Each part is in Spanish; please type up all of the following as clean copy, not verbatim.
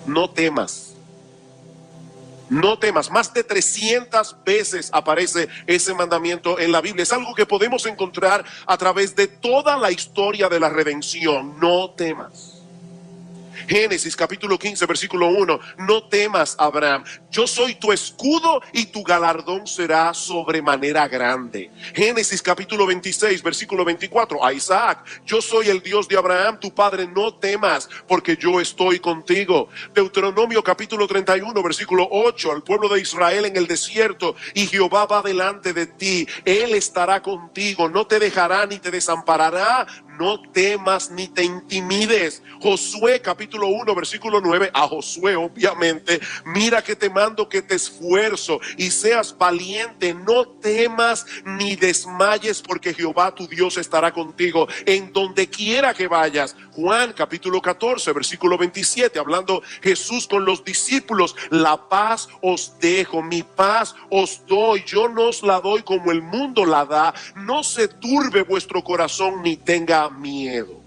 no temas. No temas. Más de 300 veces aparece ese mandamiento en la Biblia. Es algo que podemos encontrar a través de toda la historia de la redención. No temas. Génesis capítulo 15 versículo 1. No temas, Abraham, yo soy tu escudo y tu galardón será sobremanera grande. Génesis capítulo 26 versículo 24. A Isaac, yo soy el Dios de Abraham tu padre, no temas porque yo estoy contigo. Deuteronomio capítulo 31 versículo 8. Al pueblo de Israel en el desierto, y Jehová va delante de ti, él estará contigo, no te dejará ni te desamparará. No temas ni te intimides. Josué capítulo 1 versículo 9. A Josué obviamente, mira que te mando que te esfuerzo y seas valiente. No temas ni desmayes porque Jehová tu Dios estará contigo en donde quiera que vayas. Juan capítulo 14 versículo 27, hablando Jesús con los discípulos. La paz os dejo, mi paz os doy, yo no os la doy como el mundo la da. No se turbe vuestro corazón ni tenga miedo.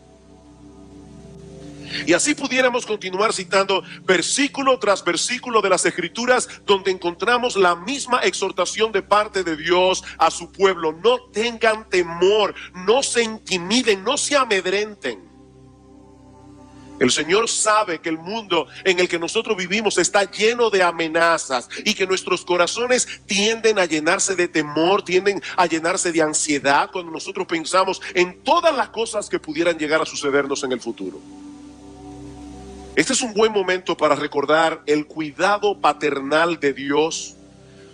Y así pudiéramos continuar citando versículo tras versículo de las Escrituras, donde encontramos la misma exhortación de parte de Dios a su pueblo. No tengan temor, no se intimiden, no se amedrenten. El Señor sabe que el mundo en el que nosotros vivimos está lleno de amenazas y que nuestros corazones tienden a llenarse de temor, tienden a llenarse de ansiedad cuando nosotros pensamos en todas las cosas que pudieran llegar a sucedernos en el futuro. Este es un buen momento para recordar el cuidado paternal de Dios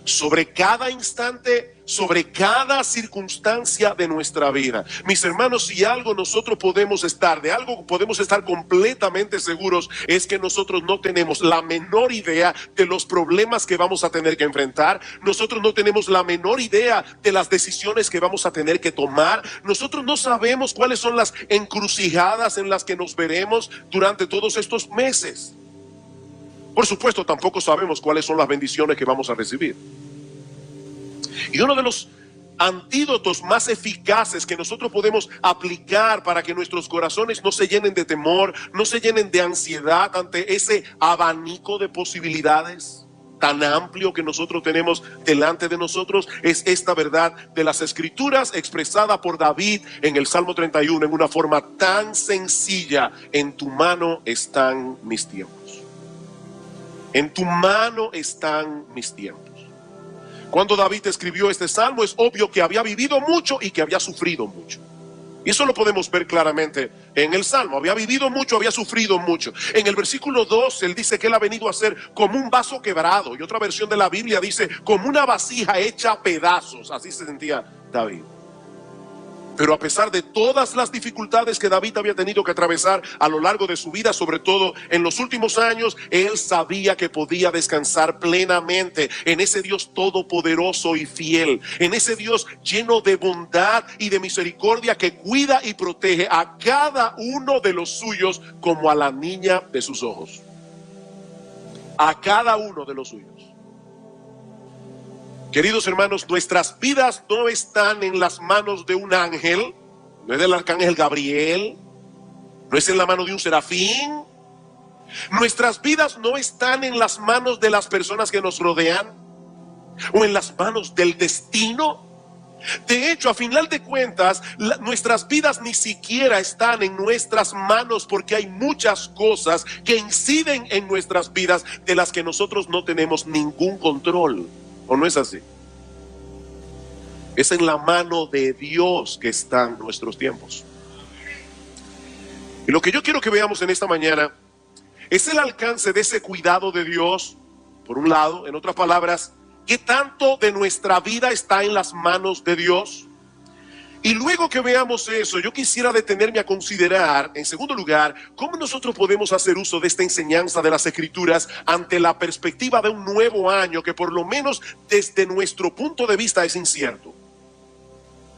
sobre cada instante, sobre cada circunstancia de nuestra vida. Mis hermanos, si algo nosotros podemos estar, de algo podemos estar completamente seguros, es que nosotros no tenemos la menor idea de los problemas que vamos a tener que enfrentar. Nosotros no tenemos la menor idea de las decisiones que vamos a tener que tomar. Nosotros no sabemos cuáles son las encrucijadas en las que nos veremos durante todos estos meses. Por supuesto, tampoco sabemos cuáles son las bendiciones que vamos a recibir. Y uno de los antídotos más eficaces que nosotros podemos aplicar para que nuestros corazones no se llenen de temor, no se llenen de ansiedad ante ese abanico de posibilidades tan amplio que nosotros tenemos delante de nosotros, es esta verdad de las Escrituras expresada por David en el Salmo 31 en una forma tan sencilla: en tu mano están mis tiempos. En tu mano están mis tiempos. Cuando David escribió este salmo, es obvio que había vivido mucho y que había sufrido mucho. Y eso lo podemos ver claramente en el salmo. Había vivido mucho, había sufrido mucho. En el versículo 2, él dice que él ha venido a ser como un vaso quebrado. Y otra versión de la Biblia dice como una vasija hecha a pedazos. Así se sentía David. Pero a pesar de todas las dificultades que David había tenido que atravesar a lo largo de su vida, sobre todo en los últimos años, él sabía que podía descansar plenamente en ese Dios todopoderoso y fiel, en ese Dios lleno de bondad y de misericordia que cuida y protege a cada uno de los suyos como a la niña de sus ojos. A cada uno de los suyos. Queridos hermanos, nuestras vidas no están en las manos de un ángel, no es del arcángel Gabriel, no es en la mano de un serafín. Nuestras vidas no están en las manos de las personas que nos rodean o en las manos del destino. De hecho, a final de cuentas, nuestras vidas ni siquiera están en nuestras manos, porque hay muchas cosas que inciden en nuestras vidas de las que nosotros no tenemos ningún control. ¿O no es así? Es en la mano de Dios que están nuestros tiempos. Y lo que yo quiero que veamos en esta mañana es el alcance de ese cuidado de Dios, por un lado. En otras palabras, ¿qué tanto de nuestra vida está en las manos de Dios? Y luego que veamos eso, yo quisiera detenerme a considerar, en segundo lugar, cómo nosotros podemos hacer uso de esta enseñanza de las Escrituras ante la perspectiva de un nuevo año que, por lo menos desde nuestro punto de vista, es incierto.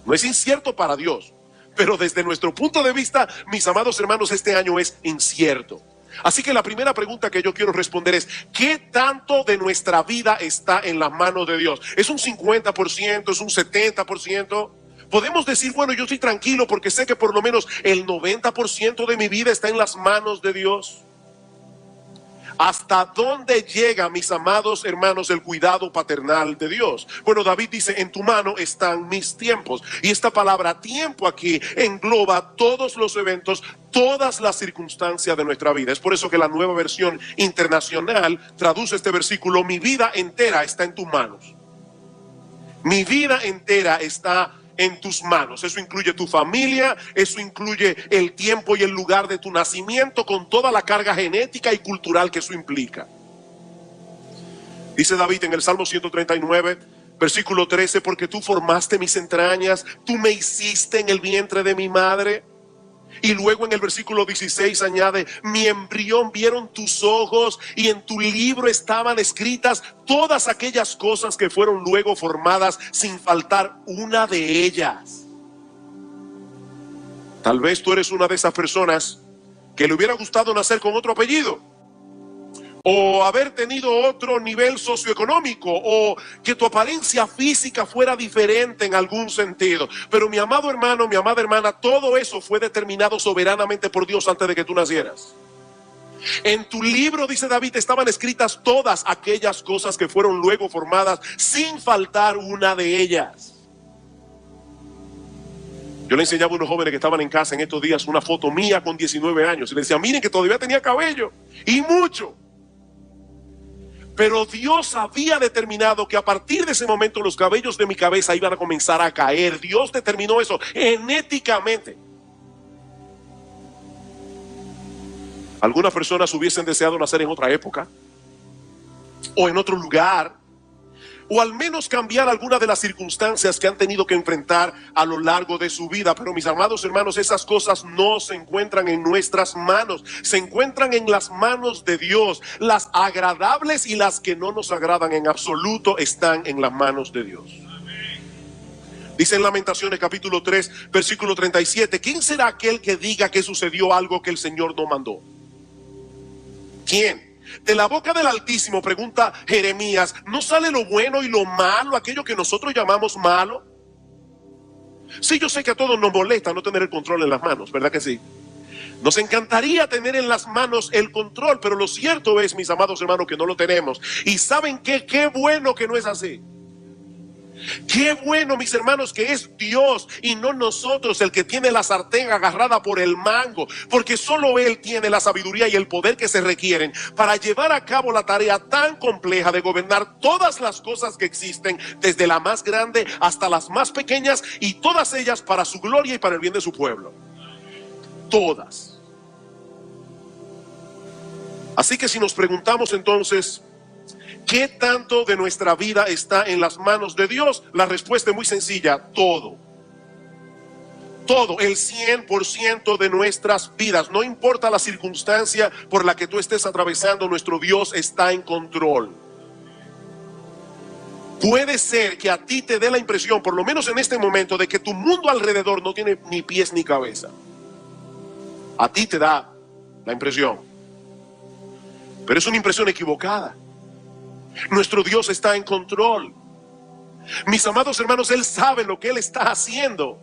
No es incierto para Dios, pero desde nuestro punto de vista, mis amados hermanos, este año es incierto. Así que la primera pregunta que yo quiero responder es: ¿qué tanto de nuestra vida está en las manos de Dios? ¿Es un 50%? ¿Es un 70%? Podemos decir, bueno, yo estoy tranquilo porque sé que por lo menos el 90% de mi vida está en las manos de Dios. ¿Hasta dónde llega, mis amados hermanos, el cuidado paternal de Dios? Bueno, David dice, en tu mano están mis tiempos. Y esta palabra tiempo aquí engloba todos los eventos, todas las circunstancias de nuestra vida. Es por eso que la Nueva Versión Internacional traduce este versículo: mi vida entera está en tus manos. Mi vida entera está en tus manos. Eso incluye tu familia, eso incluye el tiempo y el lugar de tu nacimiento, con toda la carga genética y cultural que eso implica. Dice David en el Salmo 139, versículo 13, porque tú formaste mis entrañas, tú me hiciste en el vientre de mi madre. Y luego en el versículo 16 añade, mi embrión vieron tus ojos y en tu libro estaban escritas todas aquellas cosas que fueron luego formadas, sin faltar una de ellas. Tal vez tú eres una de esas personas que le hubiera gustado nacer con otro apellido, o haber tenido otro nivel socioeconómico, o que tu apariencia física fuera diferente en algún sentido. Pero mi amado hermano, mi amada hermana, todo eso fue determinado soberanamente por Dios antes de que tú nacieras. En tu libro, dice David, estaban escritas todas aquellas cosas que fueron luego formadas, sin faltar una de ellas. Yo le enseñaba a unos jóvenes que estaban en casa en estos días una foto mía con 19 años y le decía, miren que todavía tenía cabello, y mucho. Pero Dios había determinado que a partir de ese momento los cabellos de mi cabeza iban a comenzar a caer. Dios determinó eso genéticamente. Algunas personas hubiesen deseado nacer en otra época, o en otro lugar, o al menos cambiar algunas de las circunstancias que han tenido que enfrentar a lo largo de su vida. Pero mis amados hermanos, esas cosas no se encuentran en nuestras manos, se encuentran en las manos de Dios. Las agradables y las que no nos agradan en absoluto están en las manos de Dios. Dice en Lamentaciones capítulo 3 versículo 37, ¿quién será aquel que diga que sucedió algo que el Señor no mandó? ¿Quién? De la boca del Altísimo, pregunta Jeremías, ¿no sale lo bueno y lo malo, aquello que nosotros llamamos malo? Sí, yo sé que a todos nos molesta no tener el control en las manos, ¿verdad que sí? Nos encantaría tener en las manos el control, pero lo cierto es, mis amados hermanos, que no lo tenemos. Y ¿saben qué? Qué bueno que no es así. Qué bueno, mis hermanos, que es Dios y no nosotros el que tiene la sartén agarrada por el mango, porque solo Él tiene la sabiduría y el poder que se requieren para llevar a cabo la tarea tan compleja de gobernar todas las cosas que existen, desde la más grande hasta las más pequeñas, y todas ellas para su gloria y para el bien de su pueblo. Todas. Así que si nos preguntamos entonces, ¿qué tanto de nuestra vida está en las manos de Dios? La respuesta es muy sencilla: todo. Todo, el 100% de nuestras vidas. No importa la circunstancia por la que tú estés atravesando, nuestro Dios está en control. Puede ser que a ti te dé la impresión, por lo menos en este momento, de que tu mundo alrededor no tiene ni pies ni cabeza. A ti te da la impresión, pero es una impresión equivocada. Nuestro Dios está en control. Mis amados hermanos, Él sabe lo que Él está haciendo,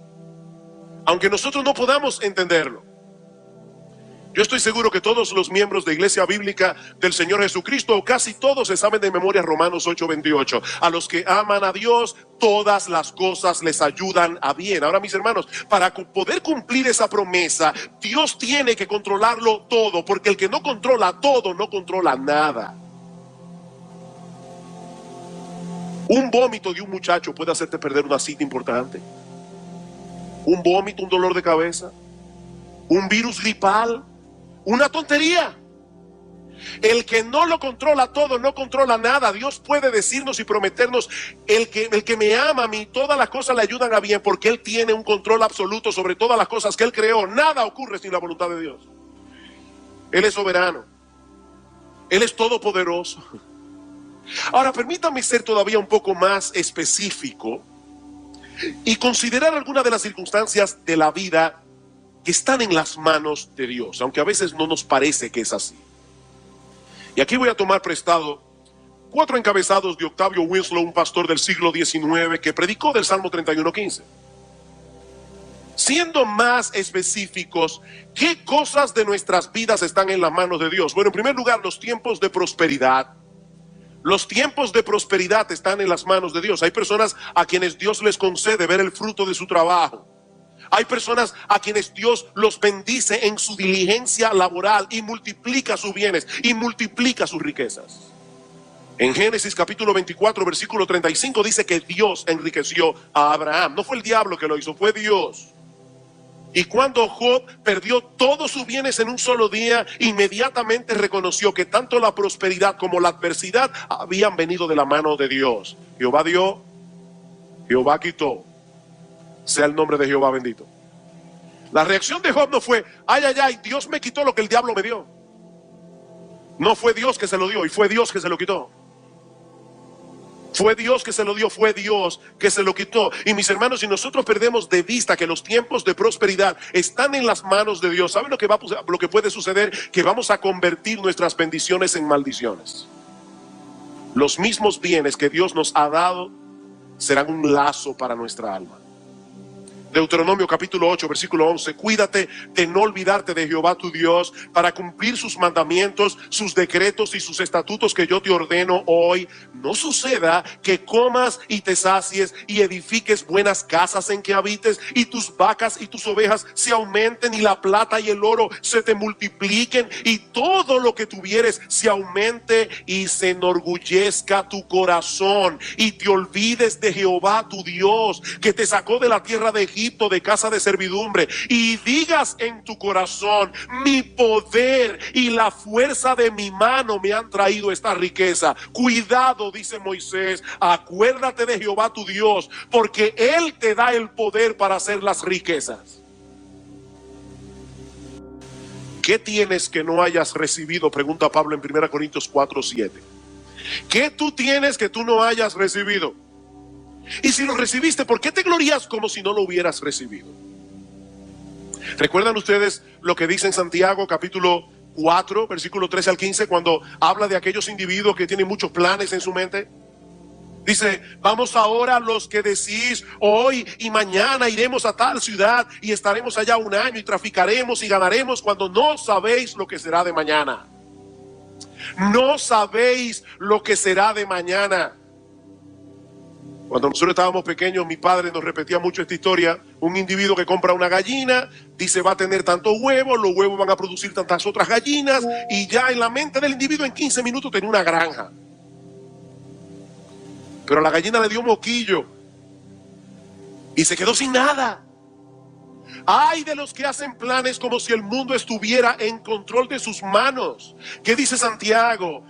aunque nosotros no podamos entenderlo. Yo estoy seguro que todos los miembros de Iglesia Bíblica del Señor Jesucristo, o casi todos, se saben de memoria Romanos 8:28. A los que aman a Dios, todas las cosas les ayudan a bien. Ahora, mis hermanos, para poder cumplir esa promesa, Dios tiene que controlarlo todo, porque el que no controla todo, no controla nada. Un vómito de un muchacho puede hacerte perder una cita importante. Un vómito, un dolor de cabeza, un virus gripal, una tontería. El que no lo controla todo, no controla nada. Dios puede decirnos y prometernos, el que me ama a mí, todas las cosas le ayudan a bien, porque Él tiene un control absoluto sobre todas las cosas que Él creó. Nada ocurre sin la voluntad de Dios. Él es soberano. Él es todopoderoso. Ahora, permítame ser todavía un poco más específico y considerar algunas de las circunstancias de la vida que están en las manos de Dios, aunque a veces no nos parece que es así. Y aquí voy a tomar prestado 4 encabezados de Octavio Winslow, un pastor del siglo XIX que predicó del Salmo 31:15. Siendo más específicos, ¿qué cosas de nuestras vidas están en las manos de Dios? Bueno, en primer lugar, los tiempos de prosperidad. Los tiempos de prosperidad están en las manos de Dios. Hay personas a quienes Dios les concede ver el fruto de su trabajo. Hay personas a quienes Dios los bendice en su diligencia laboral y multiplica sus bienes y multiplica sus riquezas. En Génesis capítulo 24, versículo 35 dice que Dios enriqueció a Abraham. No fue el diablo que lo hizo, fue Dios. Y cuando Job perdió todos sus bienes en un solo día, inmediatamente reconoció que tanto la prosperidad como la adversidad habían venido de la mano de Dios. Jehová dio, Jehová quitó. Sea el nombre de Jehová bendito. La reacción de Job no fue, ay, ay, ay, Dios me quitó lo que el diablo me dio. No fue Dios que se lo dio y fue Dios que se lo quitó. Fue Dios que se lo dio, fue Dios que se lo quitó. Y mis hermanos, si nosotros perdemos de vista que los tiempos de prosperidad están en las manos de Dios, ¿saben lo que puede suceder? Que vamos a convertir nuestras bendiciones en maldiciones. Los mismos bienes que Dios nos ha dado serán un lazo para nuestra alma. Deuteronomio capítulo 8, versículo 11. Cuídate de no olvidarte de Jehová tu Dios para cumplir sus mandamientos, sus decretos y sus estatutos que yo te ordeno hoy. No suceda que comas y te sacies y edifiques buenas casas en que habites y tus vacas y tus ovejas se aumenten y la plata y el oro se te multipliquen y todo lo que tuvieres se aumente y se enorgullezca tu corazón y te olvides de Jehová tu Dios que te sacó de la tierra de Egipto, de casa de servidumbre, y digas en tu corazón, mi poder y la fuerza de mi mano me han traído esta riqueza. Cuidado, dice Moisés, acuérdate de Jehová tu Dios, porque Él te da el poder para hacer las riquezas. ¿Qué tienes que no hayas recibido? Pregunta Pablo en 1 Corintios 4:7. ¿Qué tú tienes que tú no hayas recibido? Y si lo recibiste, ¿por qué te glorías como si no lo hubieras recibido? ¿Recuerdan ustedes lo que dice en Santiago capítulo 4, versículo 13 al 15, cuando habla de aquellos individuos que tienen muchos planes en su mente? Dice, vamos ahora los que decís, hoy y mañana iremos a tal ciudad y estaremos allá un año y traficaremos y ganaremos, cuando no sabéis lo que será de mañana. No sabéis lo que será de mañana. Cuando nosotros estábamos pequeños, mi padre nos repetía mucho esta historia. Un individuo que compra una gallina, dice va a tener tantos huevos, los huevos van a producir tantas otras gallinas, y ya en la mente del individuo en 15 minutos tenía una granja. Pero a la gallina le dio un moquillo y se quedó sin nada. Ay de los que hacen planes como si el mundo estuviera en control de sus manos. ¿Qué dice Santiago?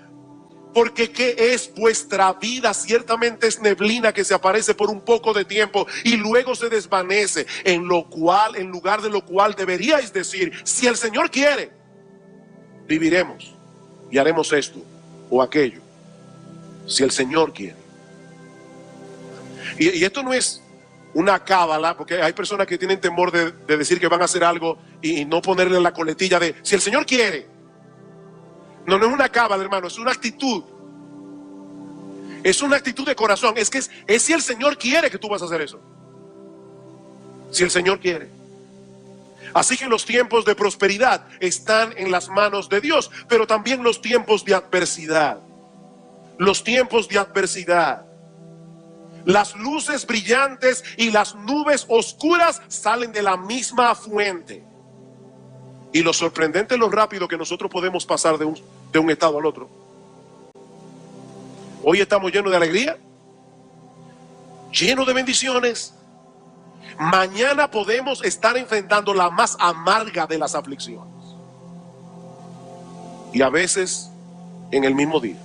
Porque ¿qué es vuestra vida? Ciertamente es neblina que se aparece por un poco de tiempo y luego se desvanece. En lugar de lo cual deberíais decir, si el Señor quiere, viviremos y haremos esto o aquello. Si el Señor quiere. Y esto no es una cábala, porque hay personas que tienen temor de decir que van a hacer algo y no ponerle la coletilla de, si el Señor quiere. No, no es una cábala, hermano, es una actitud. Es una actitud de corazón. Es si el Señor quiere que tú vas a hacer eso. Si el Señor quiere. Así que los tiempos de prosperidad están en las manos de Dios, pero también los tiempos de adversidad. Los tiempos de adversidad. Las luces brillantes y las nubes oscuras salen de la misma fuente. Y lo sorprendente es lo rápido que nosotros podemos pasar de un estado al otro. Hoy estamos llenos de alegría, llenos de bendiciones. Mañana podemos estar enfrentando la más amarga de las aflicciones. Y a veces en el mismo día.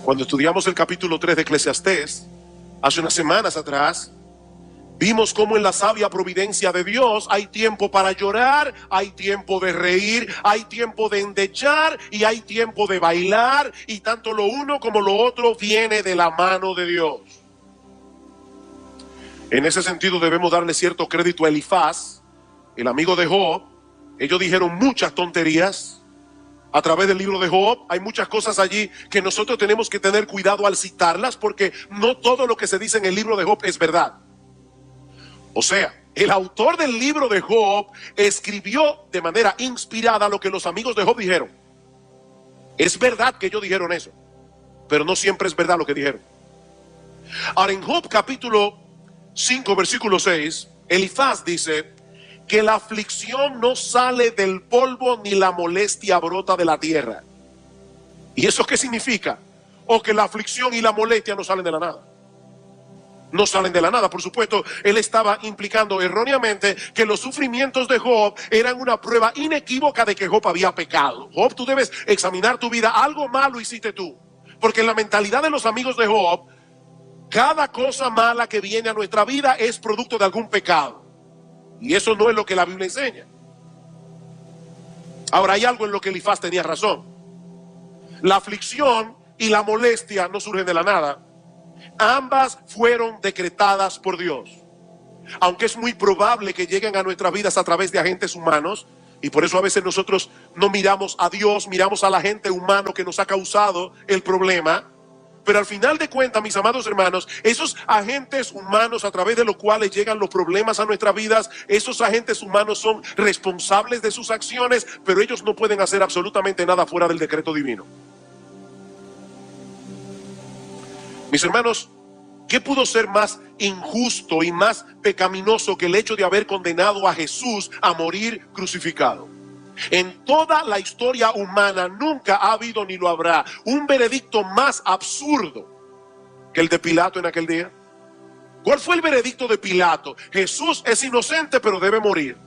Cuando estudiamos el capítulo 3 de Eclesiastés, hace unas semanas atrás, vimos cómo en la sabia providencia de Dios hay tiempo para llorar, hay tiempo de reír, hay tiempo de endechar y hay tiempo de bailar, y tanto lo uno como lo otro viene de la mano de Dios. En ese sentido debemos darle cierto crédito a Elifaz, el amigo de Job. Ellos dijeron muchas tonterías a través del libro de Job. Hay muchas cosas allí que nosotros tenemos que tener cuidado al citarlas, porque no todo lo que se dice en el libro de Job es verdad. O sea, el autor del libro de Job escribió de manera inspirada lo que los amigos de Job dijeron. Es verdad que ellos dijeron eso, pero no siempre es verdad lo que dijeron. Ahora, en Job capítulo 5, versículo 6, Elifaz dice que la aflicción no sale del polvo ni la molestia brota de la tierra. ¿Y eso qué significa? O que la aflicción y la molestia no salen de la nada. No salen de la nada, por supuesto. Él estaba implicando erróneamente que los sufrimientos de Job eran una prueba inequívoca de que Job había pecado. Job, tú debes examinar tu vida. Algo malo hiciste tú. Porque en la mentalidad de los amigos de Job, cada cosa mala que viene a nuestra vida es producto de algún pecado. Y eso no es lo que la Biblia enseña. Ahora, hay algo en lo que Elifaz tenía razón. La aflicción y la molestia no surgen de la nada. Ambas fueron decretadas por Dios. Aunque es muy probable que lleguen a nuestras vidas a través de agentes humanos, y por eso a veces nosotros no miramos a Dios, miramos al agente humano que nos ha causado el problema. Pero al final de cuentas, mis amados hermanos, esos agentes humanos a través de los cuales llegan los problemas a nuestras vidas, esos agentes humanos son responsables de sus acciones, pero ellos no pueden hacer absolutamente nada fuera del decreto divino. Mis hermanos, ¿qué pudo ser más injusto y más pecaminoso que el hecho de haber condenado a Jesús a morir crucificado? En toda la historia humana nunca ha habido ni lo habrá un veredicto más absurdo que el de Pilato en aquel día. ¿Cuál fue el veredicto de Pilato? Jesús es inocente pero debe morir.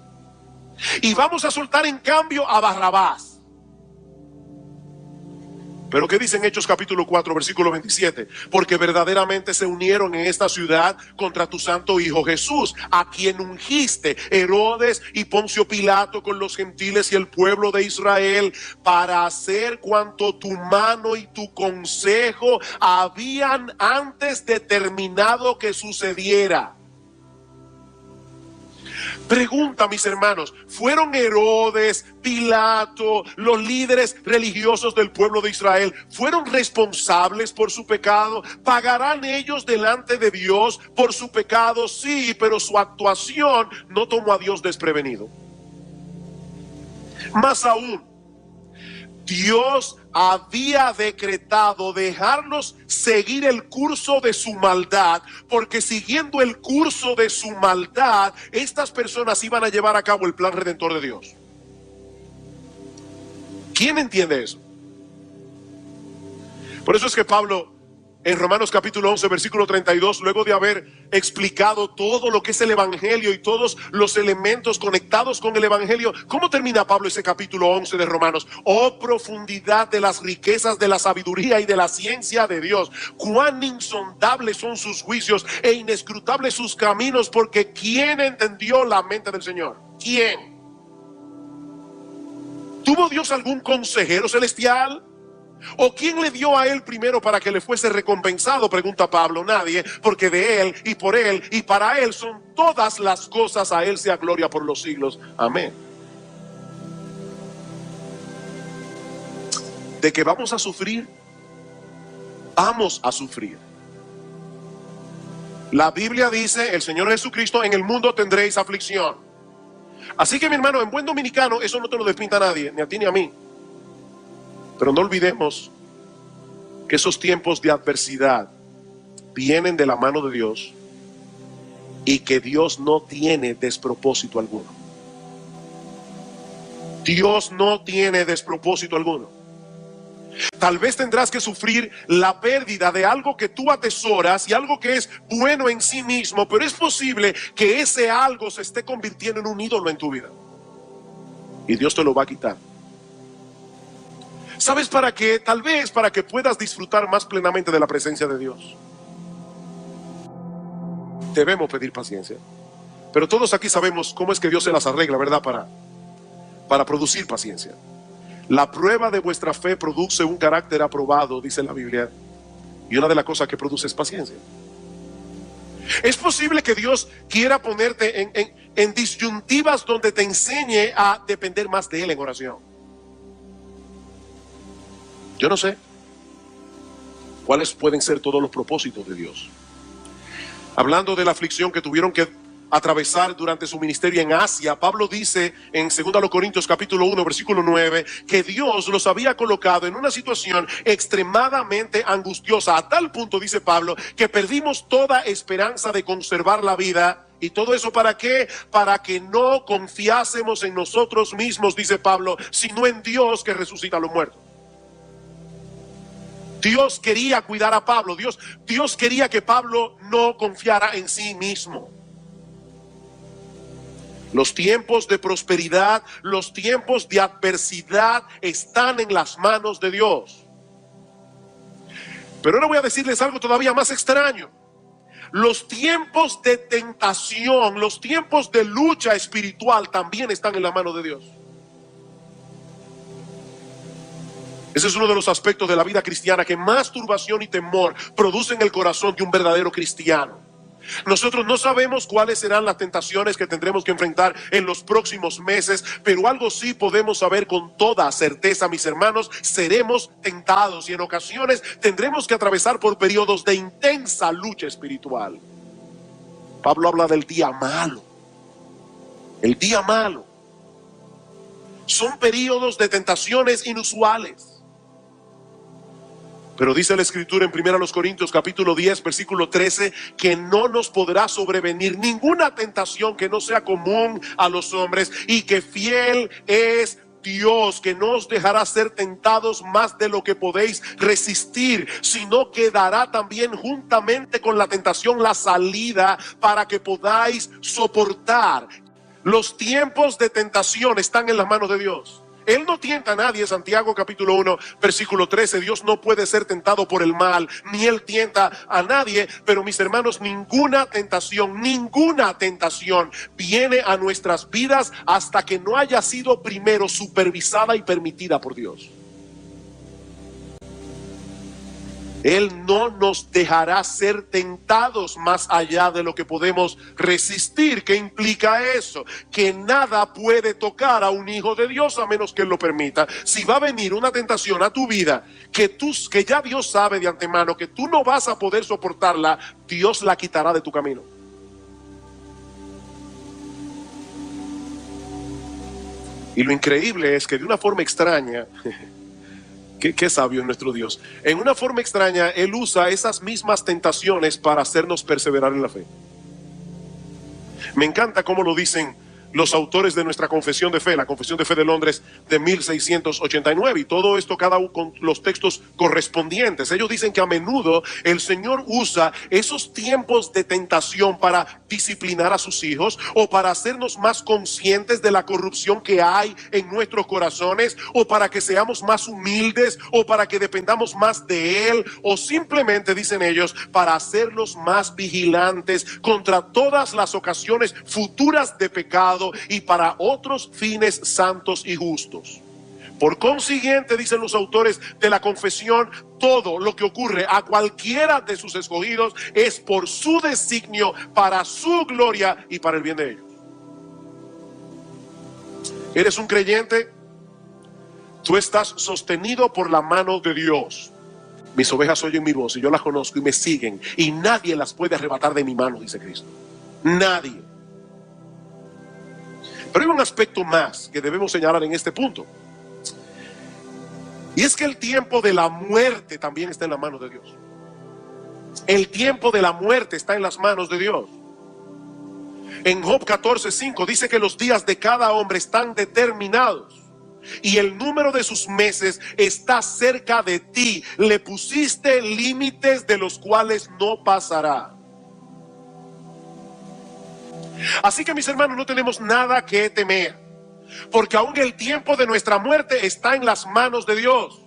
Y vamos a soltar en cambio a Barrabás. Pero ¿qué dice en Hechos capítulo 4, versículo 27? Porque verdaderamente se unieron en esta ciudad contra tu santo Hijo Jesús, a quien ungiste Herodes y Poncio Pilato con los gentiles y el pueblo de Israel, para hacer cuanto tu mano y tu consejo habían antes determinado que sucediera. Pregunta, mis hermanos, ¿fueron Herodes, Pilato, los líderes religiosos del pueblo de Israel, fueron responsables por su pecado? ¿Pagarán ellos delante de Dios por su pecado? Sí, pero su actuación no tomó a Dios desprevenido. Más aún, Dios había decretado dejarlos seguir el curso de su maldad, porque siguiendo el curso de su maldad, estas personas iban a llevar a cabo el plan redentor de Dios. ¿Quién entiende eso? Por eso es que Pablo, en Romanos capítulo 11, versículo 32, luego de haber explicado todo lo que es el evangelio y todos los elementos conectados con el evangelio, ¿cómo termina Pablo ese capítulo 11 de Romanos? Oh, profundidad de las riquezas de la sabiduría y de la ciencia de Dios, cuán insondables son sus juicios e inescrutables sus caminos, porque ¿quién entendió la mente del Señor? ¿Quién? ¿Tuvo Dios algún consejero celestial? ¿O quién le dio a él primero para que le fuese recompensado? Pregunta Pablo. Nadie, porque de él y por él y para él son todas las cosas. A él sea gloria por los siglos. Amén. De que vamos a sufrir, vamos a sufrir. La Biblia dice, el Señor Jesucristo, en el mundo tendréis aflicción. Así que, mi hermano, en buen dominicano, eso no te lo despinta a nadie, ni a ti ni a mí. Pero no olvidemos que esos tiempos de adversidad vienen de la mano de Dios y que Dios no tiene despropósito alguno. Dios no tiene despropósito alguno. Tal vez tendrás que sufrir la pérdida de algo que tú atesoras y algo que es bueno en sí mismo, pero es posible que ese algo se esté convirtiendo en un ídolo en tu vida. Y Dios te lo va a quitar. ¿Sabes para qué? Tal vez para que puedas disfrutar más plenamente de la presencia de Dios. Debemos pedir paciencia. Pero todos aquí sabemos cómo es que Dios se las arregla, ¿verdad? Para producir paciencia. La prueba de vuestra fe produce un carácter aprobado, dice la Biblia. Y una de las cosas que produce es paciencia. Es posible que Dios quiera ponerte en disyuntivas donde te enseñe a depender más de Él en oración. Yo no sé cuáles pueden ser todos los propósitos de Dios. Hablando de la aflicción que tuvieron que atravesar durante su ministerio en Asia. Pablo dice en 2 Corintios capítulo 1 versículo 9 que Dios los había colocado en una situación extremadamente angustiosa, a tal punto, dice Pablo, que perdimos toda esperanza de conservar la vida. ¿Y todo eso para qué? Para que no confiásemos en nosotros mismos, dice Pablo, sino en Dios que resucita a los muertos. Dios quería cuidar a Pablo. Dios quería que Pablo no confiara en sí mismo. Los tiempos de prosperidad, los tiempos de adversidad están en las manos de Dios. Pero ahora voy a decirles algo todavía más extraño. Los tiempos de tentación, los tiempos de lucha espiritual también están en la mano de Dios. Ese es uno de los aspectos de la vida cristiana que más turbación y temor produce en el corazón de un verdadero cristiano. Nosotros no sabemos cuáles serán las tentaciones que tendremos que enfrentar en los próximos meses, pero algo sí podemos saber con toda certeza, mis hermanos: seremos tentados y en ocasiones tendremos que atravesar por periodos de intensa lucha espiritual. Pablo habla del día malo. El día malo. Son periodos de tentaciones inusuales. Pero dice la Escritura en 1 Corintios capítulo 10 versículo 13 que no nos podrá sobrevenir ninguna tentación que no sea común a los hombres, y que fiel es Dios, que no os dejará ser tentados más de lo que podéis resistir, sino que dará también juntamente con la tentación la salida para que podáis soportar. Los tiempos de tentación están en las manos de Dios. Él no tienta a nadie. Santiago capítulo 1 versículo 13, Dios no puede ser tentado por el mal, ni Él tienta a nadie. Pero mis hermanos, ninguna tentación viene a nuestras vidas hasta que no haya sido primero supervisada y permitida por Dios. Él no nos dejará ser tentados más allá de lo que podemos resistir. ¿Qué implica eso? Que nada puede tocar a un hijo de Dios a menos que Él lo permita. Si va a venir una tentación a tu vida que ya Dios sabe de antemano que tú no vas a poder soportarla, Dios la quitará de tu camino. Y lo increíble es que de una forma extraña, Qué sabio es nuestro Dios. En una forma extraña, Él usa esas mismas tentaciones para hacernos perseverar en la fe. Me encanta cómo lo dicen los autores de nuestra confesión de fe, la Confesión de Fe de Londres de 1689, y todo esto cada uno con los textos correspondientes. Ellos dicen que a menudo el Señor usa esos tiempos de tentación para disciplinar a sus hijos, o para hacernos más conscientes de la corrupción que hay en nuestros corazones, o para que seamos más humildes, o para que dependamos más de Él, o simplemente, dicen ellos, para hacernos más vigilantes contra todas las ocasiones futuras de pecado y para otros fines santos y justos. Por consiguiente, dicen los autores de la confesión, todo lo que ocurre a cualquiera de sus escogidos es por su designio, para su gloria y para el bien de ellos. ¿Eres un creyente? Tú estás sostenido por la mano de Dios. Mis ovejas oyen mi voz y yo las conozco y me siguen, y nadie las puede arrebatar de mi mano, dice Cristo. Nadie. Pero hay un aspecto más que debemos señalar en este punto, y es que el tiempo de la muerte también está en las manos de Dios. El tiempo de la muerte está en las manos de Dios. En Job 14:5 dice que los días de cada hombre están determinados, y el número de sus meses está cerca de ti. Le pusiste límites de los cuales no pasará. Así que, mis hermanos, no tenemos nada que temer, porque aún el tiempo de nuestra muerte está en las manos de Dios,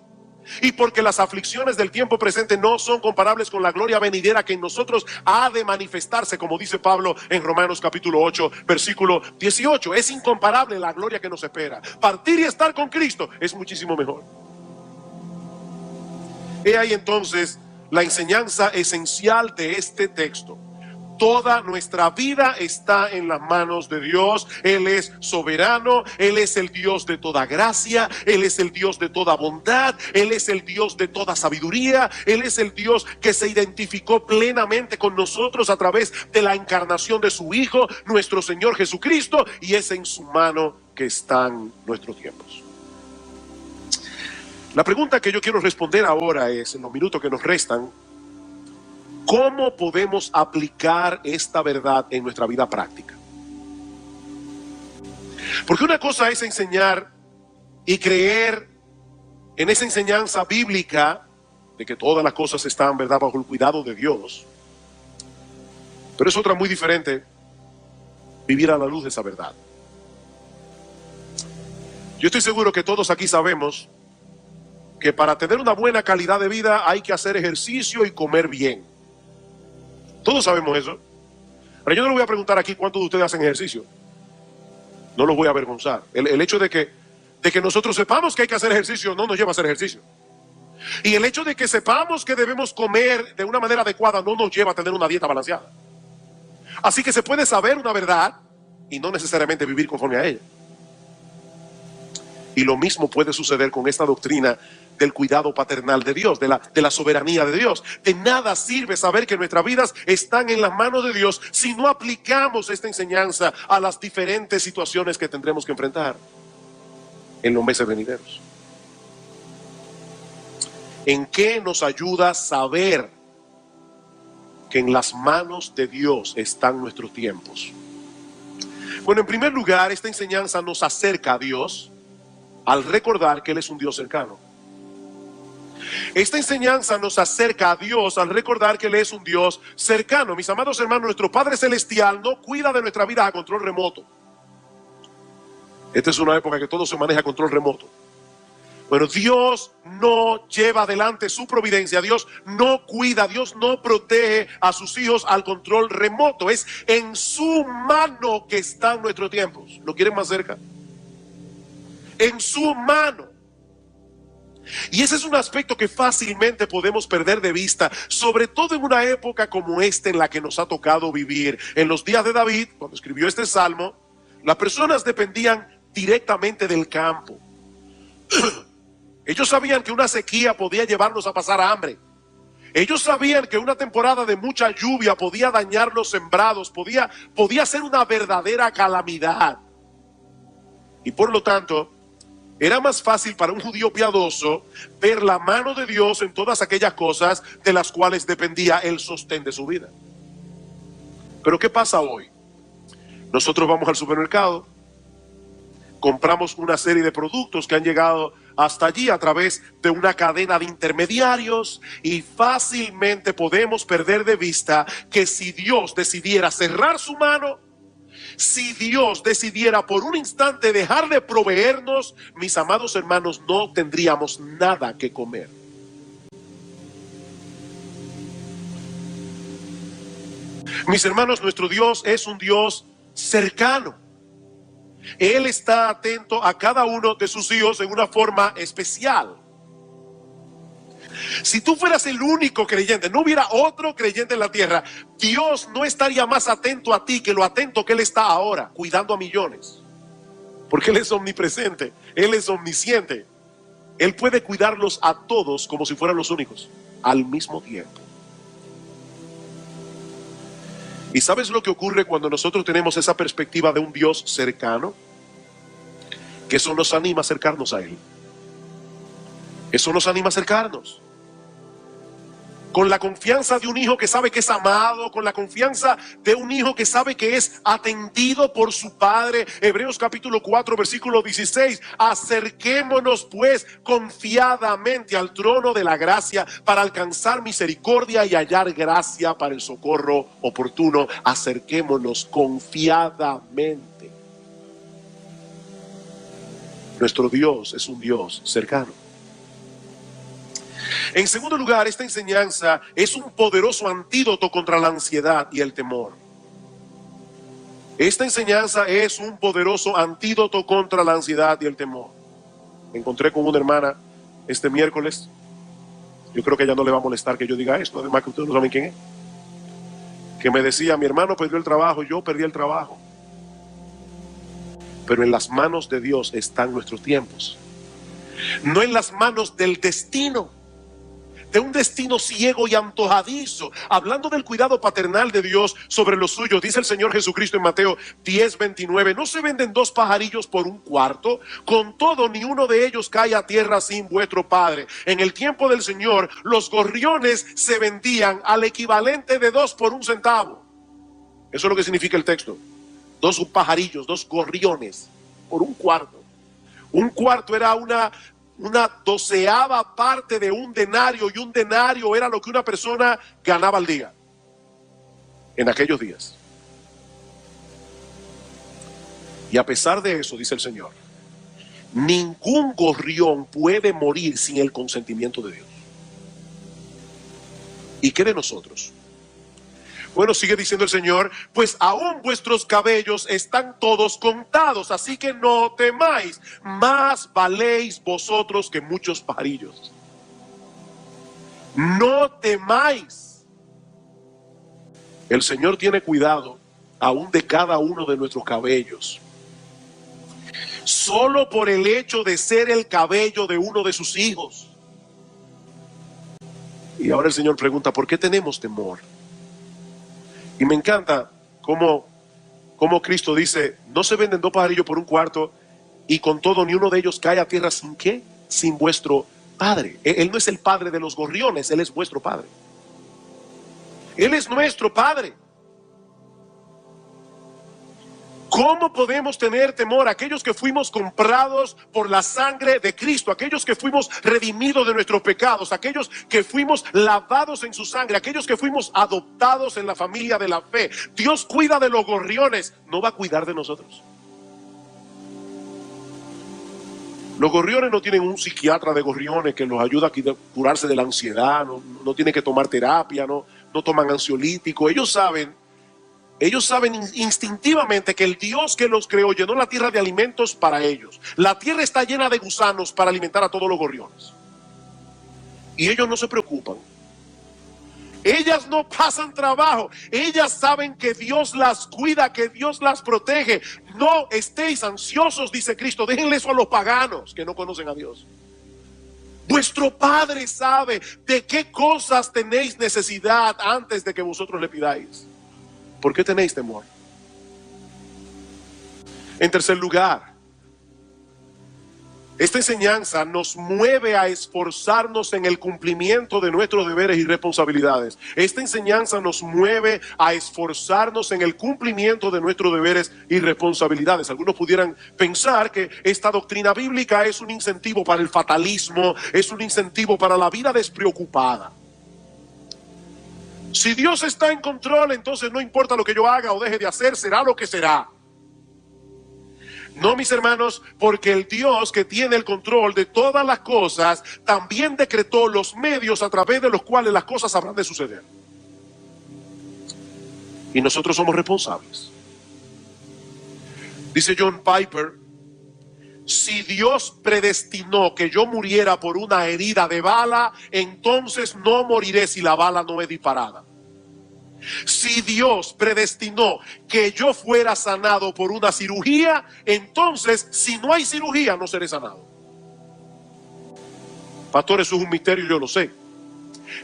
y porque las aflicciones del tiempo presente no son comparables con la gloria venidera que en nosotros ha de manifestarse, como dice Pablo en Romanos capítulo 8 versículo 18. Es incomparable la gloria que nos espera. Partir y estar con Cristo es muchísimo mejor. He ahí entonces la enseñanza esencial de este texto. Toda nuestra vida está en las manos de Dios. Él es soberano, Él es el Dios de toda gracia, Él es el Dios de toda bondad, Él es el Dios de toda sabiduría, Él es el Dios que se identificó plenamente con nosotros a través de la encarnación de su Hijo, nuestro Señor Jesucristo, y es en su mano que están nuestros tiempos. La pregunta que yo quiero responder ahora es, en los minutos que nos restan, ¿cómo podemos aplicar esta verdad en nuestra vida práctica? Porque una cosa es enseñar y creer en esa enseñanza bíblica de que todas las cosas están, ¿verdad?, bajo el cuidado de Dios. Pero es otra muy diferente vivir a la luz de esa verdad. Yo estoy seguro que todos aquí sabemos que para tener una buena calidad de vida hay que hacer ejercicio y comer bien. Todos sabemos eso. Pero yo no le voy a preguntar aquí cuántos de ustedes hacen ejercicio. No los voy a avergonzar. El hecho de que nosotros sepamos que hay que hacer ejercicio no nos lleva a hacer ejercicio. Y el hecho de que sepamos que debemos comer de una manera adecuada no nos lleva a tener una dieta balanceada. Así que se puede saber una verdad y no necesariamente vivir conforme a ella. Y lo mismo puede suceder con esta doctrina del cuidado paternal de Dios, de la soberanía de Dios. De nada sirve saber que nuestras vidas están en las manos de Dios si no aplicamos esta enseñanza a las diferentes situaciones que tendremos que enfrentar en los meses venideros. ¿En qué nos ayuda saber que en las manos de Dios están nuestros tiempos? Bueno, en primer lugar, esta enseñanza nos acerca a Dios al recordar que Él es un Dios cercano. Esta enseñanza nos acerca a Dios al recordar que Él es un Dios cercano. Mis amados hermanos, nuestro Padre Celestial no cuida de nuestra vida a control remoto. Esta es una época que todo se maneja a control remoto. Bueno, Dios no lleva adelante su providencia, Dios no cuida, Dios no protege a sus hijos al control remoto. Es en su mano que están nuestros tiempos. ¿Lo quieren más cerca? En su mano. Y ese es un aspecto que fácilmente podemos perder de vista, sobre todo en una época como esta en la que nos ha tocado vivir. En los días de David, cuando escribió este salmo, las personas dependían directamente del campo. Ellos sabían que una sequía podía llevarlos a pasar hambre. Ellos sabían que una temporada de mucha lluvia podía dañar los sembrados, podía ser una verdadera calamidad. Y por lo tanto, era más fácil para un judío piadoso ver la mano de Dios en todas aquellas cosas de las cuales dependía el sostén de su vida. Pero ¿qué pasa hoy? Nosotros vamos al supermercado, compramos una serie de productos que han llegado hasta allí a través de una cadena de intermediarios y fácilmente podemos perder de vista que si Dios decidiera cerrar su mano, si Dios decidiera por un instante dejar de proveernos, mis amados hermanos, no tendríamos nada que comer. Mis hermanos, nuestro Dios es un Dios cercano. Él está atento a cada uno de sus hijos en una forma especial. Si tú fueras el único creyente, no hubiera otro creyente en la tierra, Dios no estaría más atento a ti que lo atento que Él está ahora, cuidando a millones. Porque Él es omnipresente, Él es omnisciente. Él puede cuidarlos a todos como si fueran los únicos, al mismo tiempo. ¿Y sabes lo que ocurre cuando nosotros tenemos esa perspectiva de un Dios cercano? Que eso nos anima a acercarnos a Él. Eso nos anima a acercarnos. Con la confianza de un hijo que sabe que es amado, con la confianza de un hijo que sabe que es atendido por su padre. Hebreos capítulo 4, versículo 16. Acerquémonos pues confiadamente al trono de la gracia para alcanzar misericordia y hallar gracia para el socorro oportuno. Acerquémonos confiadamente. Nuestro Dios es un Dios cercano. En segundo lugar, esta enseñanza es un poderoso antídoto contra la ansiedad y el temor. Esta enseñanza es un poderoso antídoto contra la ansiedad y el temor. Me encontré con una hermana este miércoles. Yo creo que a ella no le va a molestar que yo diga esto, además que ustedes no saben quién es. que me decía: mi hermano perdió el trabajo, yo perdí el trabajo. Pero en las manos de Dios están nuestros tiempos, no en las manos del destino, de un destino ciego y antojadizo. Hablando del cuidado paternal de Dios sobre los suyos, dice el Señor Jesucristo en Mateo 10:29: ¿no se venden 2 pajarillos por un cuarto? Con todo, ni uno de ellos cae a tierra sin vuestro Padre. En el tiempo del Señor, los gorriones se vendían al equivalente de 2 por 1 centavo. Eso es lo que significa el texto. 2 pajarillos, 2 gorriones por 1 cuarto. 1 cuarto era una 12ª parte de un denario, y un denario era lo que una persona ganaba al día en aquellos días. Y a pesar de eso, dice el Señor, ningún gorrión puede morir sin el consentimiento de Dios. ¿Y qué de nosotros? Bueno, sigue diciendo el Señor: pues aún vuestros cabellos están todos contados, así que no temáis, más valéis vosotros que muchos pajarillos. No temáis. El Señor tiene cuidado aún de cada uno de nuestros cabellos, solo por el hecho de ser el cabello de uno de sus hijos. Y ahora el Señor pregunta: ¿por qué tenemos temor? Y me encanta cómo Cristo dice: no se venden 2 pajarillos por 1 cuarto, y con todo ni uno de ellos cae a tierra sin ¿qué? Sin vuestro Padre. Él no es el Padre de los gorriones, Él es vuestro Padre. Él es nuestro Padre. ¿Cómo podemos tener temor? Aquellos que fuimos comprados por la sangre de Cristo, aquellos que fuimos redimidos de nuestros pecados, aquellos que fuimos lavados en su sangre, aquellos que fuimos adoptados en la familia de la fe. Dios cuida de los gorriones, ¿no va a cuidar de nosotros? Los gorriones no tienen un psiquiatra de gorriones que los ayuda a curarse de la ansiedad, no tienen que tomar terapia, no toman ansiolítico. Ellos saben instintivamente que el Dios que los creó llenó la tierra de alimentos para ellos. La tierra está llena de gusanos para alimentar a todos los gorriones. Y ellos no se preocupan. Ellas no pasan trabajo. Ellas saben que Dios las cuida, que Dios las protege. No estéis ansiosos, dice Cristo. Déjenle eso a los paganos que no conocen a Dios. Vuestro Padre sabe de qué cosas tenéis necesidad antes de que vosotros le pidáis. ¿Por qué tenéis temor? En tercer lugar, esta enseñanza nos mueve a esforzarnos en el cumplimiento de nuestros deberes y responsabilidades. Esta enseñanza nos mueve a esforzarnos en el cumplimiento de nuestros deberes y responsabilidades. Algunos pudieran pensar que esta doctrina bíblica es un incentivo para el fatalismo, es un incentivo para la vida despreocupada. Si Dios está en control, entonces no importa lo que yo haga o deje de hacer, será lo que será. No, mis hermanos, porque el Dios que tiene el control de todas las cosas también decretó los medios a través de los cuales las cosas habrán de suceder. Y nosotros somos responsables. Dice John Piper: si Dios predestinó que yo muriera por una herida de bala, entonces no moriré si la bala no es disparada. Si Dios predestinó que yo fuera sanado por una cirugía, entonces si no hay cirugía no seré sanado. Pastor, eso es un misterio, yo lo sé.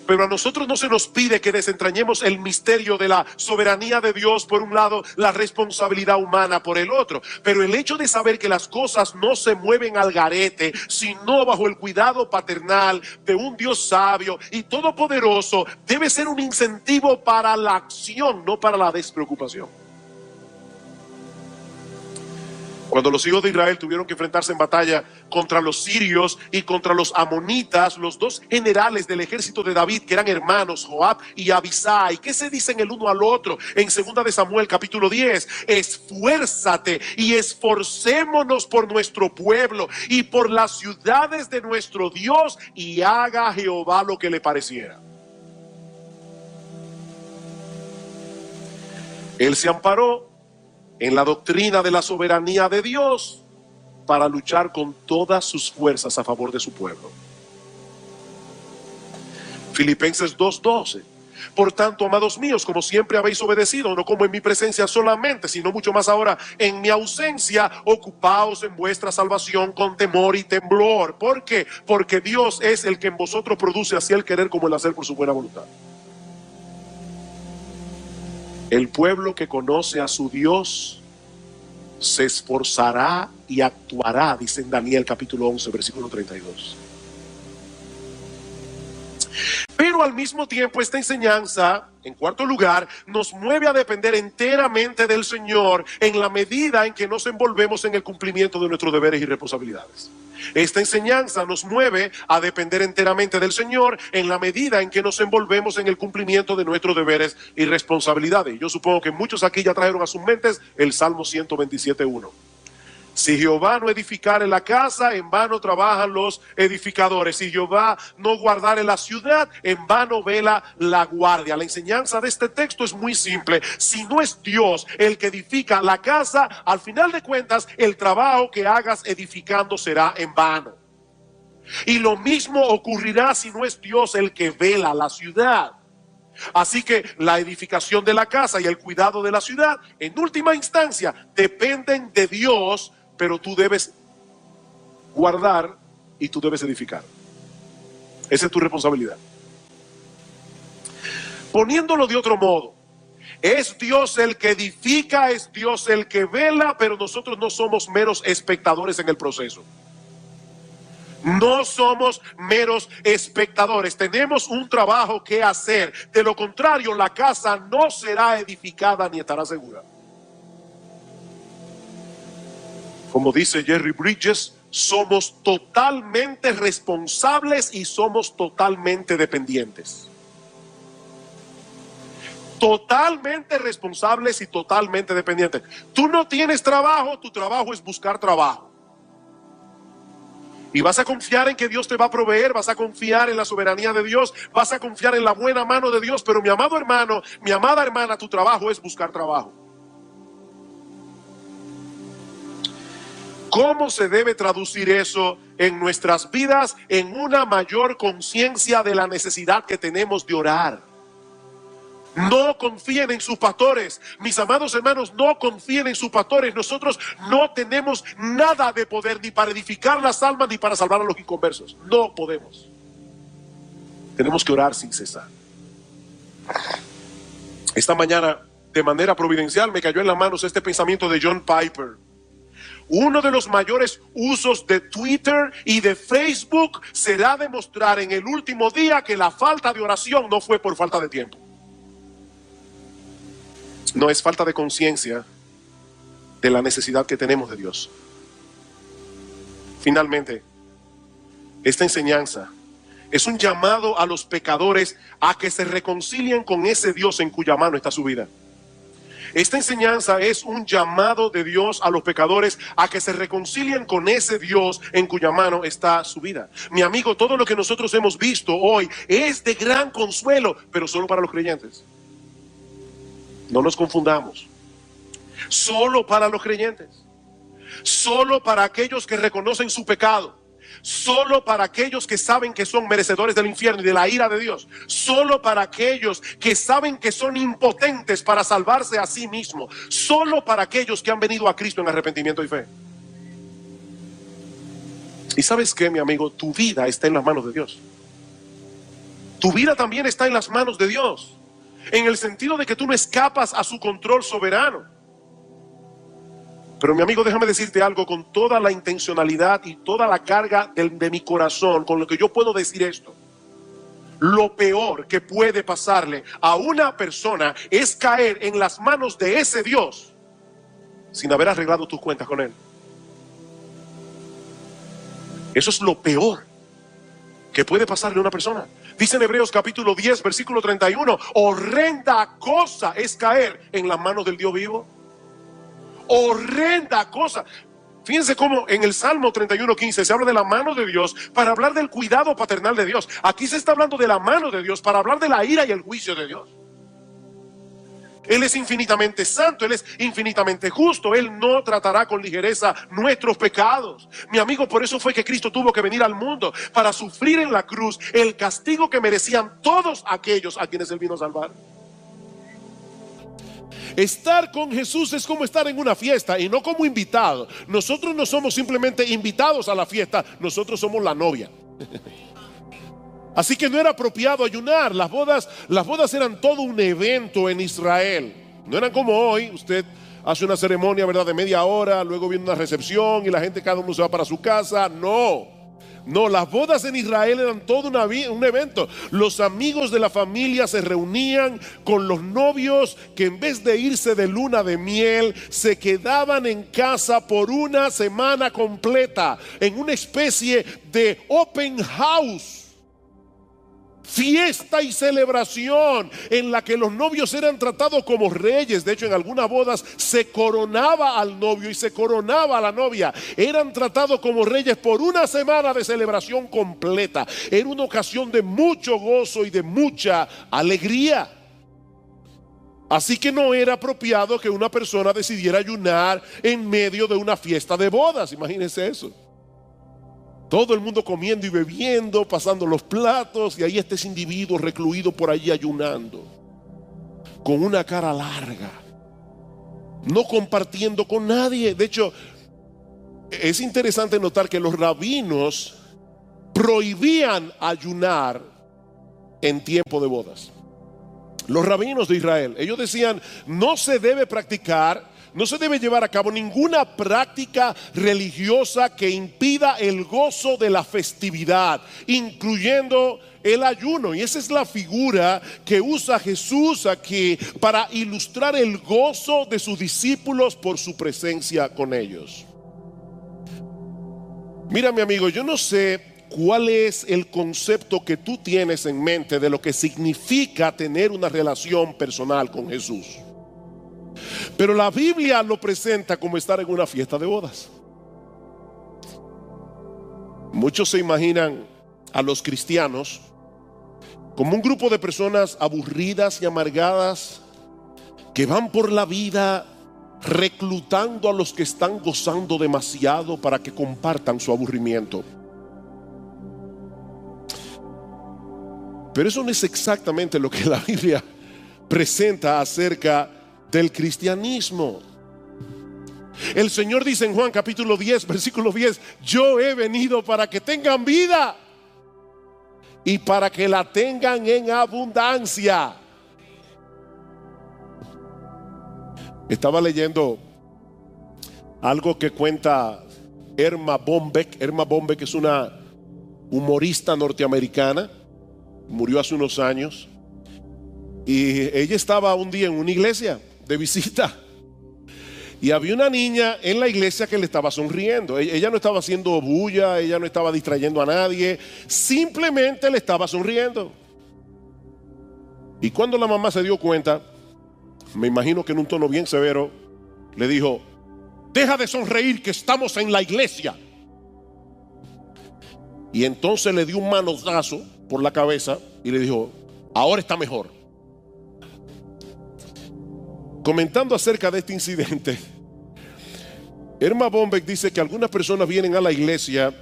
Pero a nosotros no se nos pide que desentrañemos el misterio de la soberanía de Dios por un lado, la responsabilidad humana por el otro. Pero el hecho de saber que las cosas no se mueven al garete, sino bajo el cuidado paternal de un Dios sabio y todopoderoso, debe ser un incentivo para la acción, no para la despreocupación. Cuando los hijos de Israel tuvieron que enfrentarse en batalla contra los sirios y contra los amonitas, los 2 generales del ejército de David, que eran hermanos, Joab y Abisai, ¿qué se dicen el uno al otro? En 2 de Samuel capítulo 10, esfuérzate y esforcémonos por nuestro pueblo y por las ciudades de nuestro Dios, y haga Jehová lo que le pareciera. Él se amparó en la doctrina de la soberanía de Dios para luchar con todas sus fuerzas a favor de su pueblo. Filipenses 2:12: Por tanto, amados míos, como siempre habéis obedecido, no como en mi presencia solamente, sino mucho más ahora en mi ausencia, ocupaos en vuestra salvación con temor y temblor. ¿Por qué? Porque Dios es el que en vosotros produce así el querer como el hacer por su buena voluntad. El pueblo que conoce a su Dios se esforzará y actuará, dice en Daniel capítulo 11, versículo 32. Pero al mismo tiempo esta enseñanza, en cuarto lugar, nos mueve a depender enteramente del Señor en la medida en que nos envolvemos en el cumplimiento de nuestros deberes y responsabilidades. Esta enseñanza nos mueve a depender enteramente del Señor en la medida en que nos envolvemos en el cumplimiento de nuestros deberes y responsabilidades. Yo supongo que muchos aquí ya trajeron a sus mentes el Salmo 127:1. Si Jehová no edificare la casa, en vano trabajan los edificadores. Si Jehová no guardare la ciudad, en vano vela la guardia. La enseñanza de este texto es muy simple. Si no es Dios el que edifica la casa, al final de cuentas, el trabajo que hagas edificando será en vano. Y lo mismo ocurrirá si no es Dios el que vela la ciudad. Así que la edificación de la casa y el cuidado de la ciudad, en última instancia, dependen de Dios, pero tú debes guardar y tú debes edificar. Esa es tu responsabilidad. Poniéndolo de otro modo, es Dios el que edifica, es Dios el que vela, pero nosotros no somos meros espectadores en el proceso. No somos meros espectadores, tenemos un trabajo que hacer. De lo contrario, la casa no será edificada ni estará segura. Como dice Jerry Bridges, somos totalmente responsables y somos totalmente dependientes. Totalmente responsables y totalmente dependientes. Tú no tienes trabajo, tu trabajo es buscar trabajo. Y vas a confiar en que Dios te va a proveer, vas a confiar en la soberanía de Dios, vas a confiar en la buena mano de Dios. Pero mi amado hermano, mi amada hermana, tu trabajo es buscar trabajo. ¿Cómo se debe traducir eso en nuestras vidas? En una mayor conciencia de la necesidad que tenemos de orar. No confíen en sus pastores, mis amados hermanos, no confíen en sus pastores. Nosotros no tenemos nada de poder ni para edificar las almas ni para salvar a los inconversos. No podemos. Tenemos que orar sin cesar. Esta mañana, de manera providencial, me cayó en las manos este pensamiento de John Piper. Uno de los mayores usos de Twitter y de Facebook será demostrar en el último día que la falta de oración no fue por falta de tiempo. No es falta de conciencia de la necesidad que tenemos de Dios. Finalmente, esta enseñanza es un llamado a los pecadores a que se reconcilien con ese Dios en cuya mano está su vida. Esta enseñanza es un llamado de Dios a los pecadores a que se reconcilien con ese Dios en cuya mano está su vida. Mi amigo, todo lo que nosotros hemos visto hoy es de gran consuelo, pero solo para los creyentes. No nos confundamos. Solo para los creyentes. Solo para aquellos que reconocen su pecado. Solo para aquellos que saben que son merecedores del infierno y de la ira de Dios. Solo para aquellos que saben que son impotentes para salvarse a sí mismos. Solo para aquellos que han venido a Cristo en arrepentimiento y fe. Y ¿sabes qué, mi amigo? Tu vida está en las manos de Dios. Tu vida también está en las manos de Dios. En el sentido de que tú no escapas a su control soberano. Pero mi amigo, déjame decirte algo con toda la intencionalidad y toda la carga de mi corazón, con lo que yo puedo decir esto. Lo peor que puede pasarle a una persona es caer en las manos de ese Dios sin haber arreglado tus cuentas con Él. Eso es lo peor que puede pasarle a una persona. Dice en Hebreos capítulo 10, versículo 31, horrenda cosa es caer en las manos del Dios vivo. Horrenda cosa. Fíjense cómo en el Salmo 31:15 se habla de la mano de Dios para hablar del cuidado paternal de Dios. Aquí se está hablando de la mano de Dios para hablar de la ira y el juicio de Dios. Él es infinitamente santo, Él es infinitamente justo. Él no tratará con ligereza nuestros pecados. Mi amigo, por eso fue que Cristo tuvo que venir al mundo, para sufrir en la cruz el castigo que merecían todos aquellos a quienes Él vino a salvar. Estar con Jesús es como estar en una fiesta y no como invitado. Nosotros no somos simplemente invitados a la fiesta, nosotros somos la novia. Así que no era apropiado ayunar. Las bodas eran todo un evento en Israel. No eran como hoy, usted hace una ceremonia, ¿verdad?, de media hora, luego viene una recepción y la gente, cada uno se va para su casa. No, las bodas en Israel eran todo un evento. Los amigos de la familia se reunían con los novios, que en vez de irse de luna de miel, se quedaban en casa por una semana completa, en una especie de open house. Fiesta y celebración en la que los novios eran tratados como reyes. De hecho, en algunas bodas se coronaba al novio y se coronaba a la novia. Eran tratados como reyes por una semana de celebración completa. Era una ocasión de mucho gozo y de mucha alegría. Así que no era apropiado que una persona decidiera ayunar en medio de una fiesta de bodas. Imagínense eso. Todo el mundo comiendo y bebiendo, pasando los platos, y ahí está ese individuo recluido por allí ayunando, con una cara larga, no compartiendo con nadie. De hecho, es interesante notar que los rabinos prohibían ayunar en tiempo de bodas. Los rabinos de Israel, ellos decían, no se debe practicar, no se debe llevar a cabo ninguna práctica religiosa que impida el gozo de la festividad, incluyendo el ayuno. Y esa es la figura que usa Jesús aquí para ilustrar el gozo de sus discípulos por su presencia con ellos. Mira, mi amigo, yo no sé cuál es el concepto que tú tienes en mente de lo que significa tener una relación personal con Jesús, pero la Biblia lo presenta como estar en una fiesta de bodas. Muchos se imaginan a los cristianos como un grupo de personas aburridas y amargadas que van por la vida reclutando a los que están gozando demasiado para que compartan su aburrimiento. Pero eso no es exactamente lo que la Biblia presenta acerca del cristianismo. El Señor dice en Juan capítulo 10, versículo 10: yo he venido para que tengan vida y para que la tengan en abundancia. Estaba leyendo algo que cuenta Erma Bombeck. Erma Bombeck es una humorista norteamericana, murió hace unos años, y ella estaba un día en una iglesia de visita, y había una niña en la iglesia que le estaba sonriendo. Ella no estaba haciendo bulla, ella no estaba distrayendo a nadie, simplemente le estaba sonriendo. Y cuando la mamá se dio cuenta, me imagino que en un tono bien severo, le dijo: deja de sonreír, que estamos en la iglesia. Y entonces le dio un manotazo por la cabeza y le dijo: ahora está mejor. Comentando acerca de este incidente, Erma Bombeck dice que algunas personas vienen a la iglesia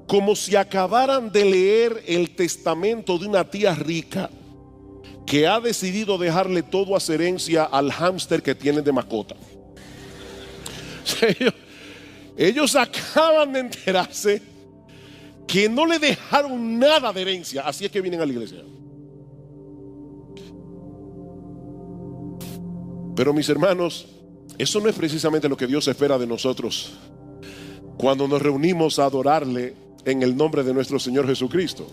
como si acabaran de leer el testamento de una tía rica que ha decidido dejarle todo a herencia al hámster que tienen de mascota. Ellos acaban de enterarse que no le dejaron nada de herencia, así es que vienen a la iglesia. Pero mis hermanos, eso no es precisamente lo que Dios espera de nosotros cuando nos reunimos a adorarle en el nombre de nuestro Señor Jesucristo.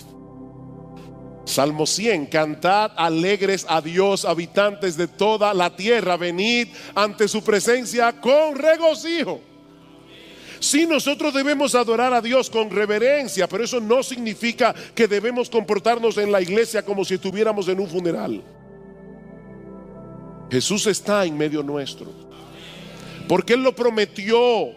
Salmo 100: cantad alegres a Dios, habitantes de toda la tierra, venid ante su presencia con regocijo. Sí, nosotros debemos adorar a Dios con reverencia, pero eso no significa que debemos comportarnos en la iglesia como si estuviéramos en un funeral. Jesús está en medio nuestro, porque Él lo prometió,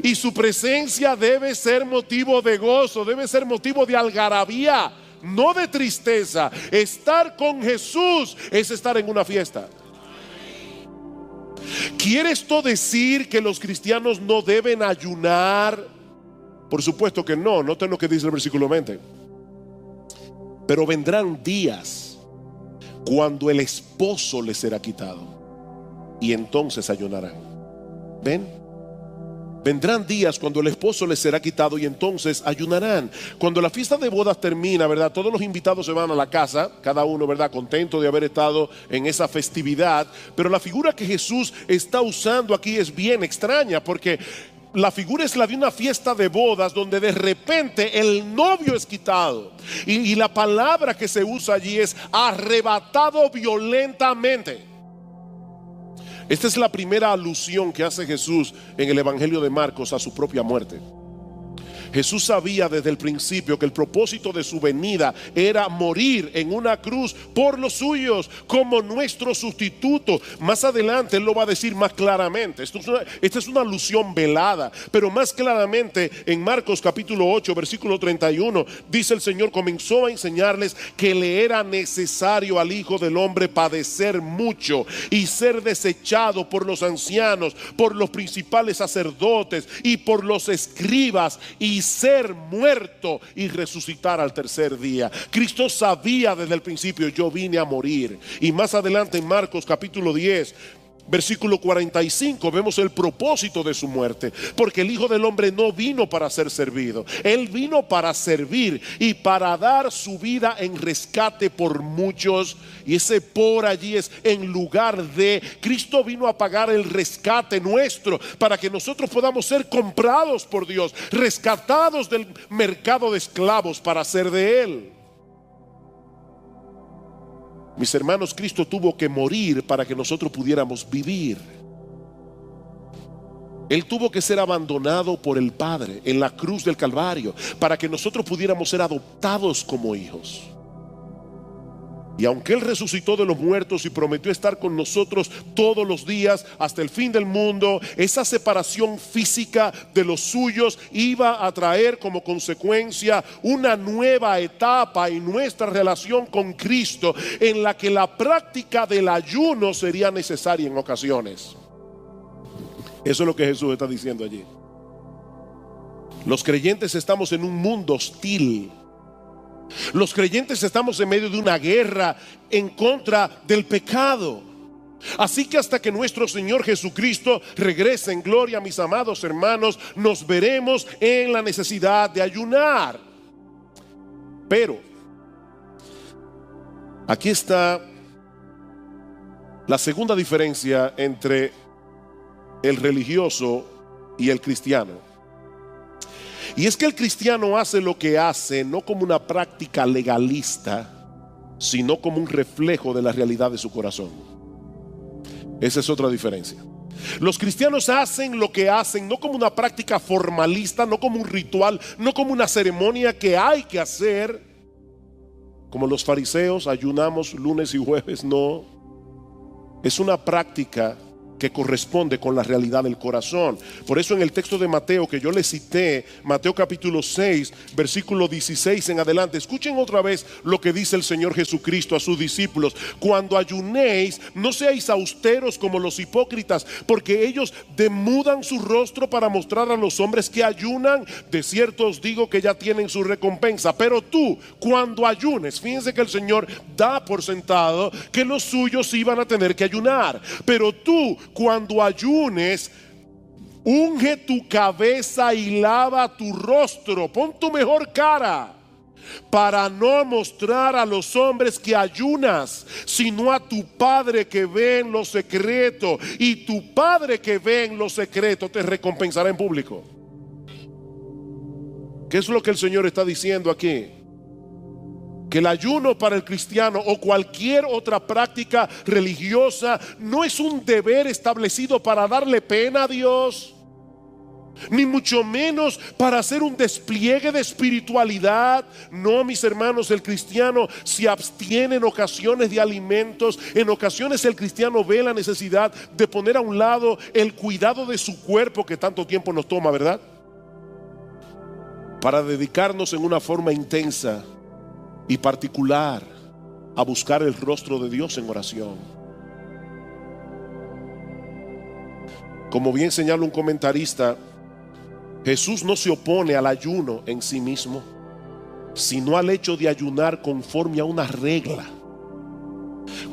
y su presencia debe ser motivo de gozo, debe ser motivo de algarabía no de tristeza. Estar con Jesús es estar en una fiesta. ¿Quiere esto decir que los cristianos no deben ayunar? Por supuesto que no. Noten lo que dice el versículo 20. Pero vendrán días cuando el esposo les será quitado y entonces ayunarán. ¿Ven? Vendrán días cuando el esposo les será quitado y entonces ayunarán. Cuando la fiesta de bodas termina, ¿verdad? Todos los invitados se van a la casa, cada uno, ¿verdad? Contento de haber estado en esa festividad. Pero la figura que Jesús está usando aquí es bien extraña, porque la figura es la de una fiesta de bodas donde de repente el novio es quitado. Y la palabra que se usa allí es arrebatado violentamente. Esta es la primera alusión que hace Jesús en el Evangelio de Marcos a su propia muerte. Jesús sabía desde el principio que el propósito de su venida era morir en una cruz por los suyos como nuestro sustituto. Más adelante Él lo va a decir más claramente. Esta es una alusión velada, pero más claramente en Marcos capítulo 8 versículo 31 dice el Señor: comenzó a enseñarles que le era necesario al Hijo del Hombre padecer mucho y ser desechado por los ancianos, por los principales sacerdotes y por los escribas, y ser muerto y resucitar al tercer día. Cristo sabía desde el principio: yo vine a morir. Y más adelante en Marcos capítulo 10 versículo 45 vemos el propósito de su muerte, porque el Hijo del Hombre no vino para ser servido, Él vino para servir y para dar su vida en rescate por muchos. Y ese por allí es en lugar de. Cristo vino a pagar el rescate nuestro para que nosotros podamos ser comprados por Dios, rescatados del mercado de esclavos para ser de Él. Mis hermanos, Cristo tuvo que morir para que nosotros pudiéramos vivir. Él tuvo que ser abandonado por el Padre en la cruz del Calvario para que nosotros pudiéramos ser adoptados como hijos. Y aunque Él resucitó de los muertos y prometió estar con nosotros todos los días hasta el fin del mundo, esa separación física de los suyos iba a traer como consecuencia una nueva etapa en nuestra relación con Cristo, en la que la práctica del ayuno sería necesaria en ocasiones. Eso es lo que Jesús está diciendo allí. Los creyentes estamos en un mundo hostil. Los creyentes estamos en medio de una guerra en contra del pecado. Así que hasta que nuestro Señor Jesucristo regrese en gloria, mis amados hermanos, nos veremos en la necesidad de ayunar. Pero aquí está la segunda diferencia entre el religioso y el cristiano. Y es que el cristiano hace lo que hace no como una práctica legalista, sino como un reflejo de la realidad de su corazón. Esa es otra diferencia. Los cristianos hacen lo que hacen no como una práctica formalista, no como un ritual, no como una ceremonia que hay que hacer. Como los fariseos ayunamos lunes y jueves, no. Es una práctica que corresponde con la realidad del corazón. Por eso en el texto de Mateo que yo les cité, Mateo capítulo 6 versículo 16 en adelante, escuchen otra vez lo que dice el Señor Jesucristo a sus discípulos: cuando ayunéis, no seáis austeros como los hipócritas, porque ellos demudan su rostro para mostrar a los hombres que ayunan. De cierto os digo que ya tienen su recompensa. Pero tú, cuando ayunes, fíjense que el Señor da por sentado que los suyos iban a tener que ayunar. Pero tú, cuando ayunes, unge tu cabeza y lava tu rostro, pon tu mejor cara, para no mostrar a los hombres que ayunas, sino a tu Padre que ve en lo secreto, y tu Padre que ve en lo secreto te recompensará en público. ¿Qué es lo que el Señor está diciendo aquí? Que el ayuno para el cristiano o cualquier otra práctica religiosa no es un deber establecido para darle pena a Dios, ni mucho menos para hacer un despliegue de espiritualidad. No, mis hermanos, el cristiano se abstiene en ocasiones de alimentos. En ocasiones el cristiano ve la necesidad de poner a un lado el cuidado de su cuerpo que tanto tiempo nos toma, ¿verdad? Para dedicarnos en una forma intensa y particular a buscar el rostro de Dios en oración. Como bien señala un comentarista, Jesús no se opone al ayuno en sí mismo, sino al hecho de ayunar conforme a una regla,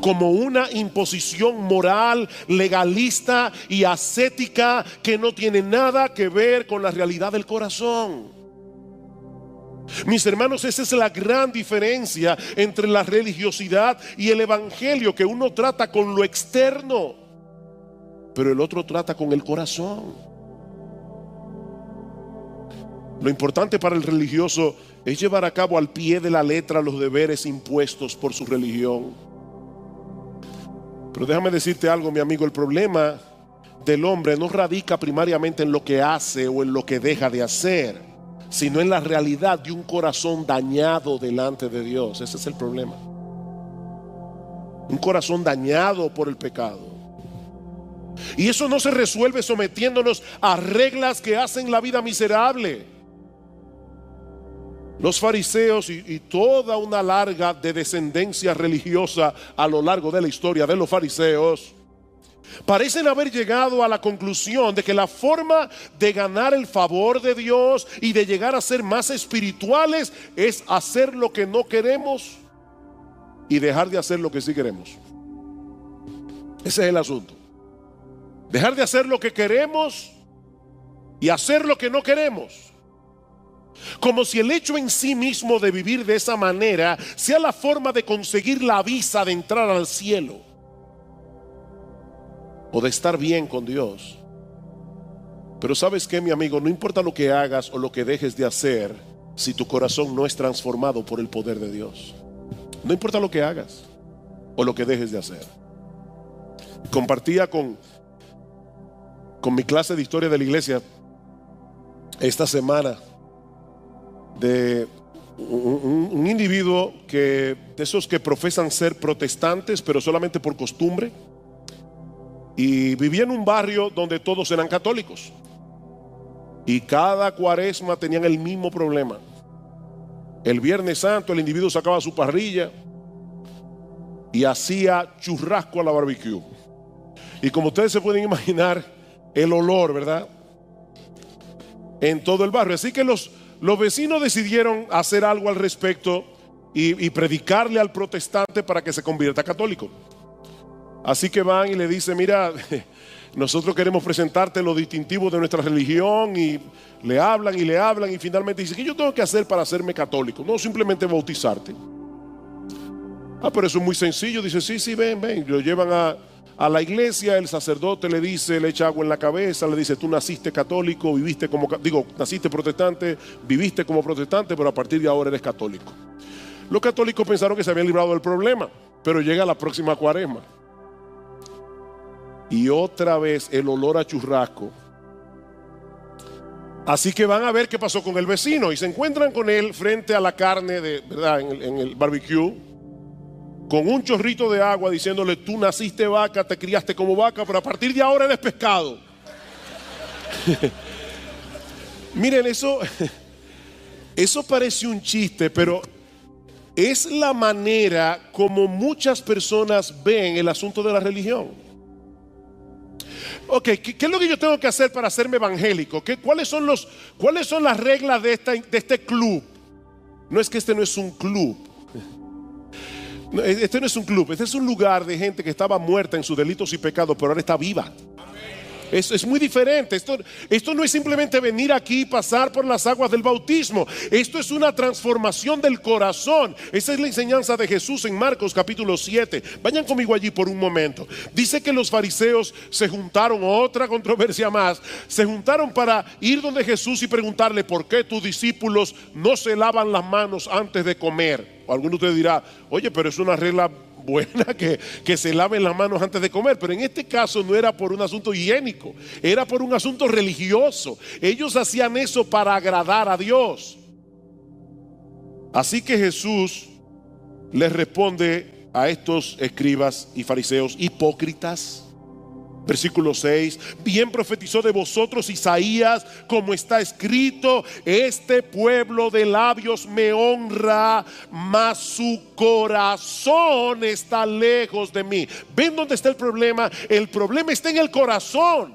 como una imposición moral, legalista y ascética que no tiene nada que ver con la realidad del corazón. Mis hermanos, esa es la gran diferencia entre la religiosidad y el evangelio, que uno trata con lo externo, pero el otro trata con el corazón. Lo importante para el religioso es llevar a cabo al pie de la letra los deberes impuestos por su religión. Pero déjame decirte algo, mi amigo, el problema del hombre no radica primariamente en lo que hace o en lo que deja de hacer, sino en la realidad de un corazón dañado delante de Dios. Ese es el problema. Un corazón dañado por el pecado. Y eso no se resuelve sometiéndonos a reglas que hacen la vida miserable. Los fariseos y toda una larga de descendencia religiosa a lo largo de la historia de los fariseos parecen haber llegado a la conclusión de que la forma de ganar el favor de Dios y de llegar a ser más espirituales es hacer lo que no queremos y dejar de hacer lo que sí queremos. Ese es el asunto. Dejar de hacer lo que queremos y hacer lo que no queremos. Como si el hecho en sí mismo de vivir de esa manera sea la forma de conseguir la visa de entrar al cielo o de estar bien con Dios. Pero ¿sabes qué, mi amigo? No importa lo que hagas o lo que dejes de hacer, si tu corazón no es transformado por el poder de Dios. No importa lo que hagas o lo que dejes de hacer. Compartía con mi clase de historia de la iglesia esta semana de un individuo de esos que profesan ser protestantes, pero solamente por costumbre, y vivía en un barrio donde todos eran católicos, y cada cuaresma tenían el mismo problema. El Viernes Santo el individuo sacaba su parrilla y hacía churrasco a la barbecue, y como ustedes se pueden imaginar, el olor, ¿verdad?, en todo el barrio. Así que los vecinos decidieron hacer algo al respecto y predicarle al protestante para que se convierta católico. Así que van y le dicen: mira, nosotros queremos presentarte lo distintivo de nuestra religión, y le hablan y finalmente dice: ¿qué yo tengo que hacer para hacerme católico? No, simplemente bautizarte. Ah, pero eso es muy sencillo. Dice: sí, ven. Lo llevan a la iglesia, el sacerdote le dice, le echa agua en la cabeza, le dice: tú naciste católico, naciste protestante, viviste como protestante, pero a partir de ahora eres católico. Los católicos pensaron que se habían librado del problema, pero llega la próxima cuaresma y otra vez el olor a churrasco. Así que van a ver qué pasó con el vecino y se encuentran con él frente a la carne ¿verdad?, en el barbecue, con un chorrito de agua, diciéndole: tú naciste vaca, te criaste como vaca, pero a partir de ahora eres pescado. Miren, eso parece un chiste, pero es la manera como muchas personas ven el asunto de la religión. Ok, ¿qué es lo que yo tengo que hacer para hacerme evangélico? ¿Cuáles son las reglas de este club? No, es que este no es un club. Este no es un club, este es un lugar de gente que estaba muerta en sus delitos y pecados, pero ahora está viva. Es muy diferente. Esto no es simplemente venir aquí y pasar por las aguas del bautismo. Esto es una transformación del corazón. Esa es la enseñanza de Jesús en Marcos capítulo 7. Vayan conmigo allí por un momento. Dice que los fariseos se juntaron, otra controversia más, se juntaron para ir donde Jesús y preguntarle: ¿por qué tus discípulos no se lavan las manos antes de comer? O alguno de ustedes dirá: oye, pero es una regla buena que se laven las manos antes de comer. Pero en este caso no era por un asunto higiénico, era por un asunto religioso. Ellos hacían eso para agradar a Dios. Así que Jesús les responde a estos escribas y fariseos hipócritas: Versículo 6, bien profetizó de vosotros Isaías, como está escrito: este pueblo de labios me honra, mas su corazón está lejos de mí. ¿Ven dónde está el problema? El problema está en el corazón.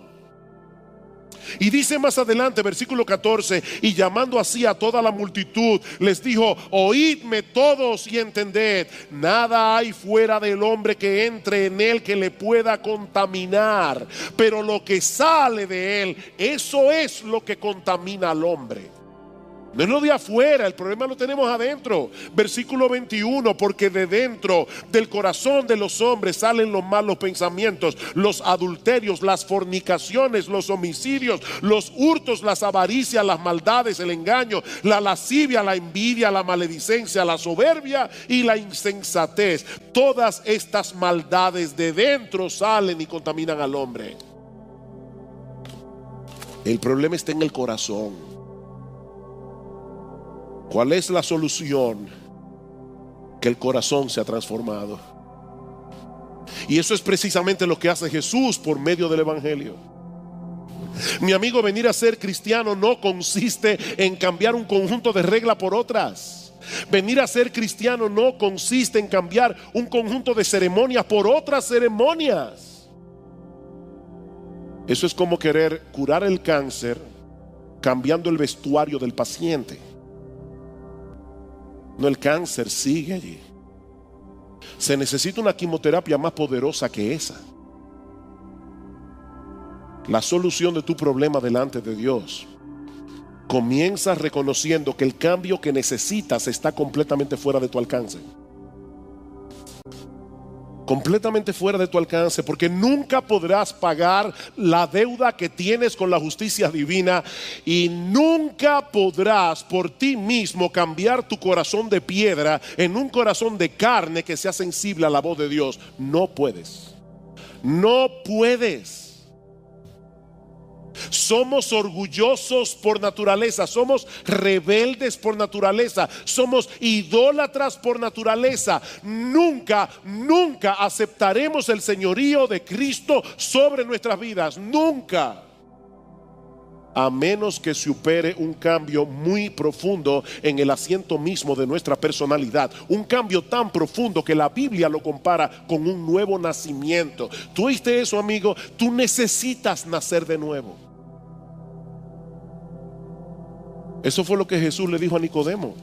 Y dice más adelante, versículo 14, y llamando así a toda la multitud, les dijo: oídme todos y entended, nada hay fuera del hombre que entre en él que le pueda contaminar, pero lo que sale de él, eso es lo que contamina al hombre. No es lo de afuera, el problema lo tenemos adentro. Versículo 21, porque de dentro del corazón de los hombres salen los malos pensamientos, los adulterios, las fornicaciones, los homicidios, los hurtos, las avaricias, las maldades, el engaño, la lascivia, la envidia, la maledicencia, la soberbia y la insensatez. Todas estas maldades de dentro salen y contaminan al hombre. El problema está en el corazón. ¿Cuál es la solución? Que el corazón se ha transformado. Y eso es precisamente lo que hace Jesús por medio del Evangelio. Mi amigo, venir a ser cristiano no consiste en cambiar un conjunto de reglas por otras. Venir a ser cristiano no consiste en cambiar un conjunto de ceremonias por otras ceremonias. Eso es como querer curar el cáncer cambiando el vestuario del paciente. No, el cáncer sigue allí. Se necesita una quimioterapia más poderosa que esa. La solución de tu problema delante de Dios comienza reconociendo que el cambio que necesitas está completamente fuera de tu alcance. Completamente fuera de tu alcance, porque nunca podrás pagar la deuda que tienes con la justicia divina, y nunca podrás por ti mismo cambiar tu corazón de piedra en un corazón de carne que sea sensible a la voz de Dios. No puedes. No puedes. Somos orgullosos por naturaleza, somos rebeldes por naturaleza, somos idólatras por naturaleza. Nunca aceptaremos el señorío de Cristo sobre nuestras vidas, nunca. A menos que se opere un cambio muy profundo en el asiento mismo de nuestra personalidad. Un cambio tan profundo que la Biblia lo compara con un nuevo nacimiento. ¿Tú oíste eso, amigo? Tú necesitas nacer de nuevo. Eso fue lo que Jesús le dijo a Nicodemo.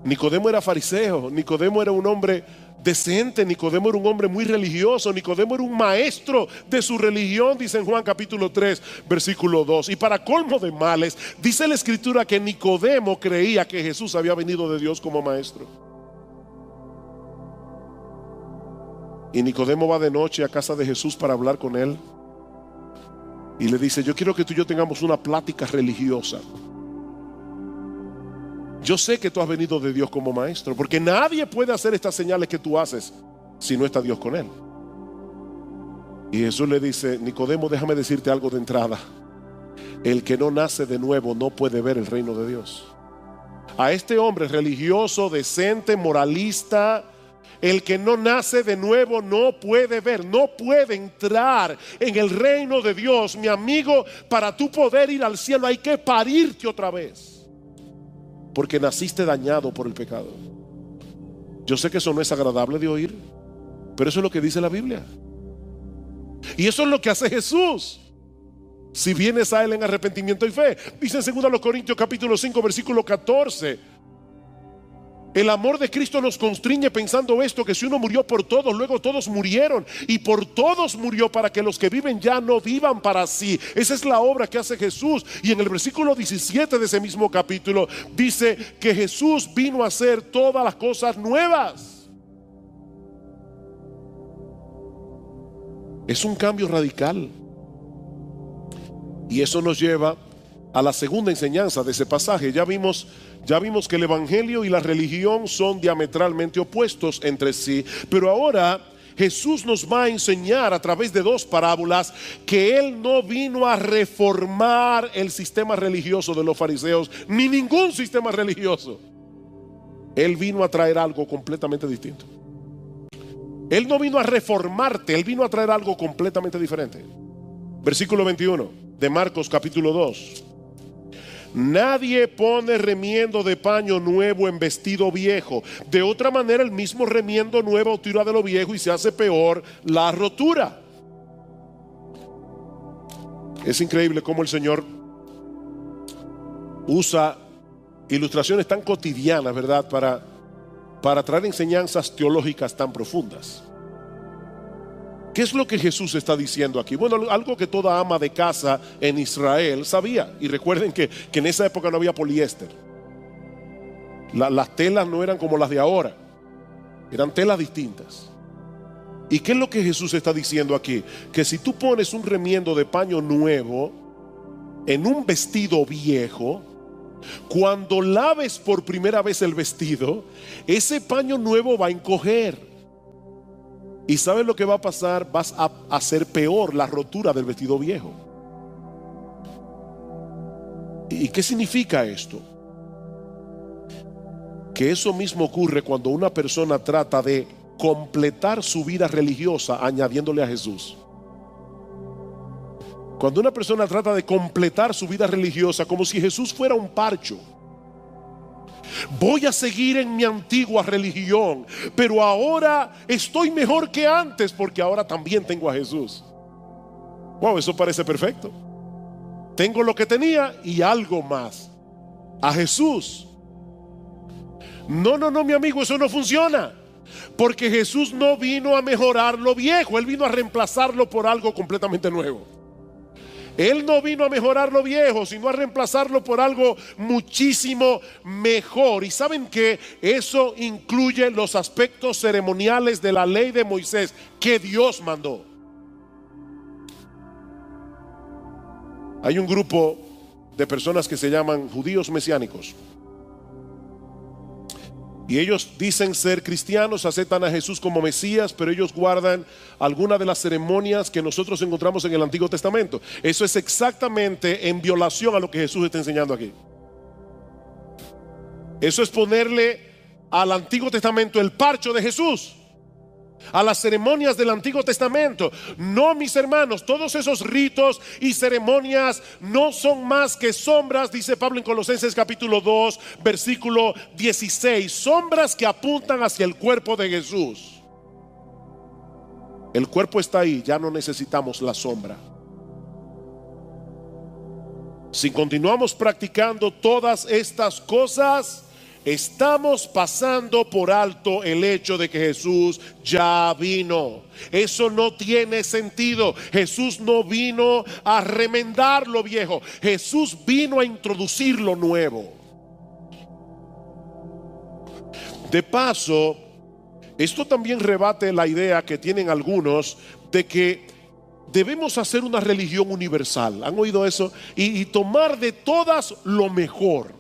Nicodemo era fariseo, Nicodemo era un hombre decente, Nicodemo era un hombre muy religioso, Nicodemo era un maestro de su religión, dice en Juan capítulo 3 versículo 2. Y para colmo de males, dice la escritura que Nicodemo creía que Jesús había venido de Dios como maestro. Y Nicodemo va de noche a casa de Jesús para hablar con él y le dice: yo quiero que tú y yo tengamos una plática religiosa. Yo sé que tú has venido de Dios como maestro, porque nadie puede hacer estas señales que tú haces si no está Dios con él. Y Jesús le dice: Nicodemo, déjame decirte algo de entrada. El que no nace de nuevo no puede ver el reino de Dios. A este hombre religioso, decente, moralista, el que no nace de nuevo no puede ver, no puede entrar en el reino de Dios. Mi amigo, para tú poder ir al cielo hay que parirte otra vez, porque naciste dañado por el pecado. Yo sé que eso no es agradable de oír, pero eso es lo que dice la Biblia. Y eso es lo que hace Jesús si vienes a Él en arrepentimiento y fe. Dice en 2 Corintios capítulo 5 versículo 14: el amor de Cristo nos constriñe pensando esto, que si uno murió por todos, luego todos murieron, y por todos murió para que los que viven ya no vivan para sí. Esa es la obra que hace Jesús. Y en el versículo 17 de ese mismo capítulo dice que Jesús vino a hacer todas las cosas nuevas. Es un cambio radical. Y eso nos lleva a la segunda enseñanza de ese pasaje. Ya vimos que el evangelio y la religión son diametralmente opuestos entre sí, pero ahora Jesús nos va a enseñar a través de dos parábolas que Él no vino a reformar el sistema religioso de los fariseos, ni ningún sistema religioso. Él vino a traer algo completamente distinto. Él no vino a reformarte, Él vino a traer algo completamente diferente. Versículo 21 de Marcos capítulo 2. Nadie pone remiendo de paño nuevo en vestido viejo. De otra manera, el mismo remiendo nuevo tira de lo viejo y se hace peor la rotura. Es increíble cómo el Señor usa ilustraciones tan cotidianas, ¿verdad? Para traer enseñanzas teológicas tan profundas. ¿Qué es lo que Jesús está diciendo aquí? Bueno, algo que toda ama de casa en Israel sabía. Y recuerden que en esa época no había poliéster. Las telas no eran como las de ahora. Eran telas distintas. ¿Y qué es lo que Jesús está diciendo aquí? Que si tú pones un remiendo de paño nuevo en un vestido viejo, cuando laves por primera vez el vestido, ese paño nuevo va a encoger. ¿Y sabes lo que va a pasar? Vas a hacer peor la rotura del vestido viejo. ¿Y qué significa esto? Que eso mismo ocurre cuando una persona trata de completar su vida religiosa añadiéndole a Jesús. Cuando una persona trata de completar su vida religiosa como si Jesús fuera un parcho. Voy a seguir en mi antigua religión, pero ahora estoy mejor que antes porque ahora también tengo a Jesús. Wow, eso parece perfecto. Tengo lo que tenía y algo más. A Jesús. No, mi amigo, eso no funciona. Porque Jesús no vino a mejorar lo viejo, Él vino a reemplazarlo por algo completamente nuevo. Él no vino a mejorar lo viejo, sino a reemplazarlo por algo muchísimo mejor. Y saben que eso incluye los aspectos ceremoniales de la ley de Moisés que Dios mandó. Hay un grupo de personas que se llaman judíos mesiánicos. Y ellos dicen ser cristianos, aceptan a Jesús como Mesías, pero ellos guardan algunas de las ceremonias que nosotros encontramos en el Antiguo Testamento. Eso es exactamente en violación a lo que Jesús está enseñando aquí. Eso es ponerle al Antiguo Testamento el parcho de Jesús, a las ceremonias del Antiguo Testamento. No, mis hermanos, todos esos ritos y ceremonias no son más que sombras, dice Pablo en Colosenses capítulo 2 versículo 16, sombras que apuntan hacia el cuerpo de Jesús. El cuerpo está ahí, ya no necesitamos la sombra. Si continuamos practicando todas estas cosas, estamos pasando por alto el hecho de que Jesús ya vino. Eso no tiene sentido. Jesús no vino a remendar lo viejo. Jesús vino a introducir lo nuevo. De paso, esto también rebate la idea que tienen algunos de que debemos hacer una religión universal. ¿Han oído eso? Y tomar de todas lo mejor.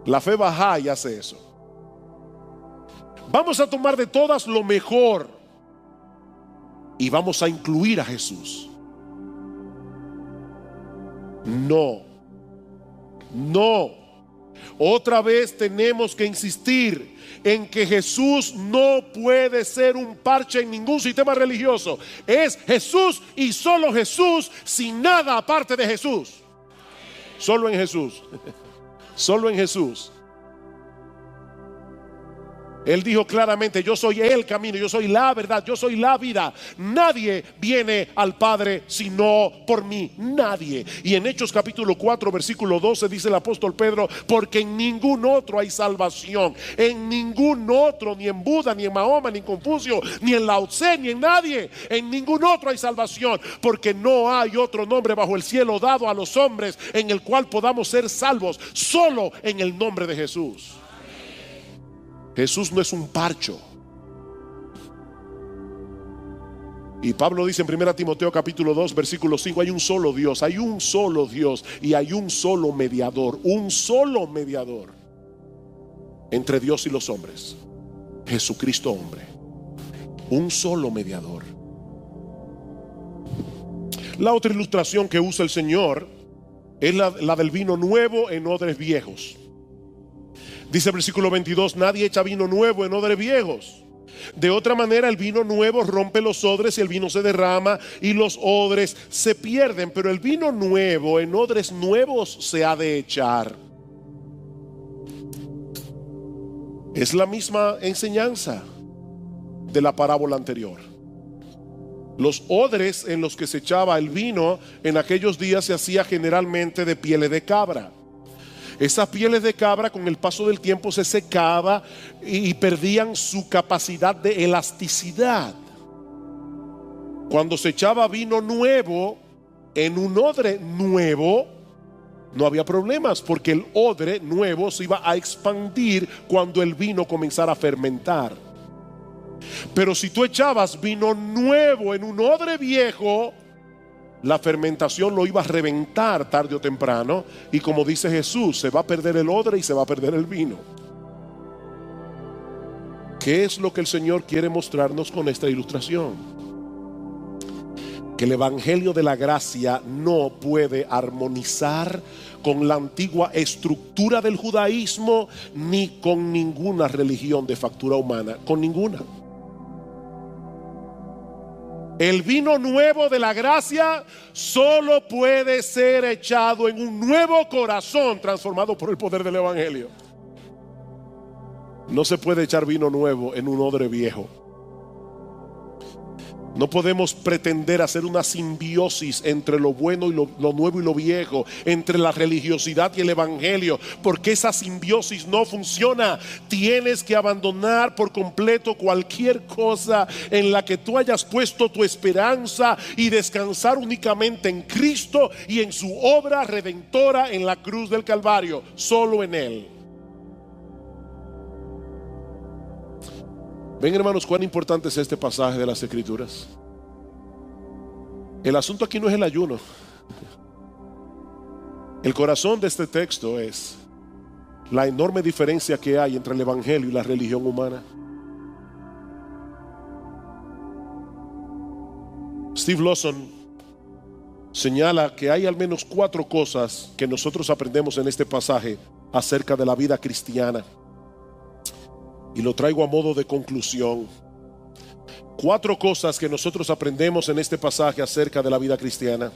La fe Bahá'í hace eso. Vamos a tomar de todas lo mejor y vamos a incluir a Jesús. No. Otra vez tenemos que insistir en que Jesús no puede ser un parche en ningún sistema religioso. Es Jesús y solo Jesús, sin nada aparte de Jesús. Solo en Jesús. Solo en Jesús. Él dijo claramente: yo soy el camino, yo soy la verdad, yo soy la vida. Nadie viene al Padre sino por mí. Nadie. Y en Hechos capítulo 4 versículo 12 dice el apóstol Pedro: porque en ningún otro hay salvación. En ningún otro, ni en Buda, ni en Mahoma, ni en Confucio, ni en Lao Tse, ni en nadie. En ningún otro hay salvación, porque no hay otro nombre bajo el cielo dado a los hombres en el cual podamos ser salvos. Solo en el nombre de Jesús. Jesús no es un parcho. Y Pablo dice en 1 Timoteo capítulo 2 versículo 5: hay un solo Dios, hay un solo Dios y hay un solo mediador. Un solo mediador entre Dios y los hombres, Jesucristo hombre. Un solo mediador. La otra ilustración que usa el Señor es la del vino nuevo en odres viejos. Dice el versículo 22: nadie echa vino nuevo en odres viejos. De otra manera, el vino nuevo rompe los odres y el vino se derrama y los odres se pierden. Pero el vino nuevo en odres nuevos se ha de echar. Es la misma enseñanza de la parábola anterior. Los odres en los que se echaba el vino en aquellos días se hacía generalmente de pieles de cabra. Esas pieles de cabra con el paso del tiempo se secaba y perdían su capacidad de elasticidad. Cuando se echaba vino nuevo en un odre nuevo, no había problemas, porque el odre nuevo se iba a expandir cuando el vino comenzara a fermentar. Pero si tú echabas vino nuevo en un odre viejo, la fermentación lo iba a reventar tarde o temprano. Y como dice Jesús, se va a perder el odre y se va a perder el vino. ¿Qué es lo que el Señor quiere mostrarnos con esta ilustración? Que el evangelio de la gracia no puede armonizar con la antigua estructura del judaísmo, ni con ninguna religión de factura humana, con ninguna. El vino nuevo de la gracia solo puede ser echado en un nuevo corazón transformado por el poder del evangelio. No se puede echar vino nuevo en un odre viejo. No podemos pretender hacer una simbiosis entre lo bueno y lo nuevo y lo viejo, entre la religiosidad y el evangelio, porque esa simbiosis no funciona. Tienes que abandonar por completo cualquier cosa en la que tú hayas puesto tu esperanza y descansar únicamente en Cristo y en su obra redentora en la cruz del Calvario, solo en Él. Ven, hermanos, cuán importante es este pasaje de las Escrituras. El asunto aquí no es el ayuno. El corazón de este texto es la enorme diferencia que hay entre el evangelio y la religión humana. Steve Lawson señala que hay al menos 4 cosas que nosotros aprendemos en este pasaje acerca de la vida cristiana. Y lo traigo a modo de conclusión. 4 cosas que nosotros aprendemos en este pasaje acerca de la vida cristiana.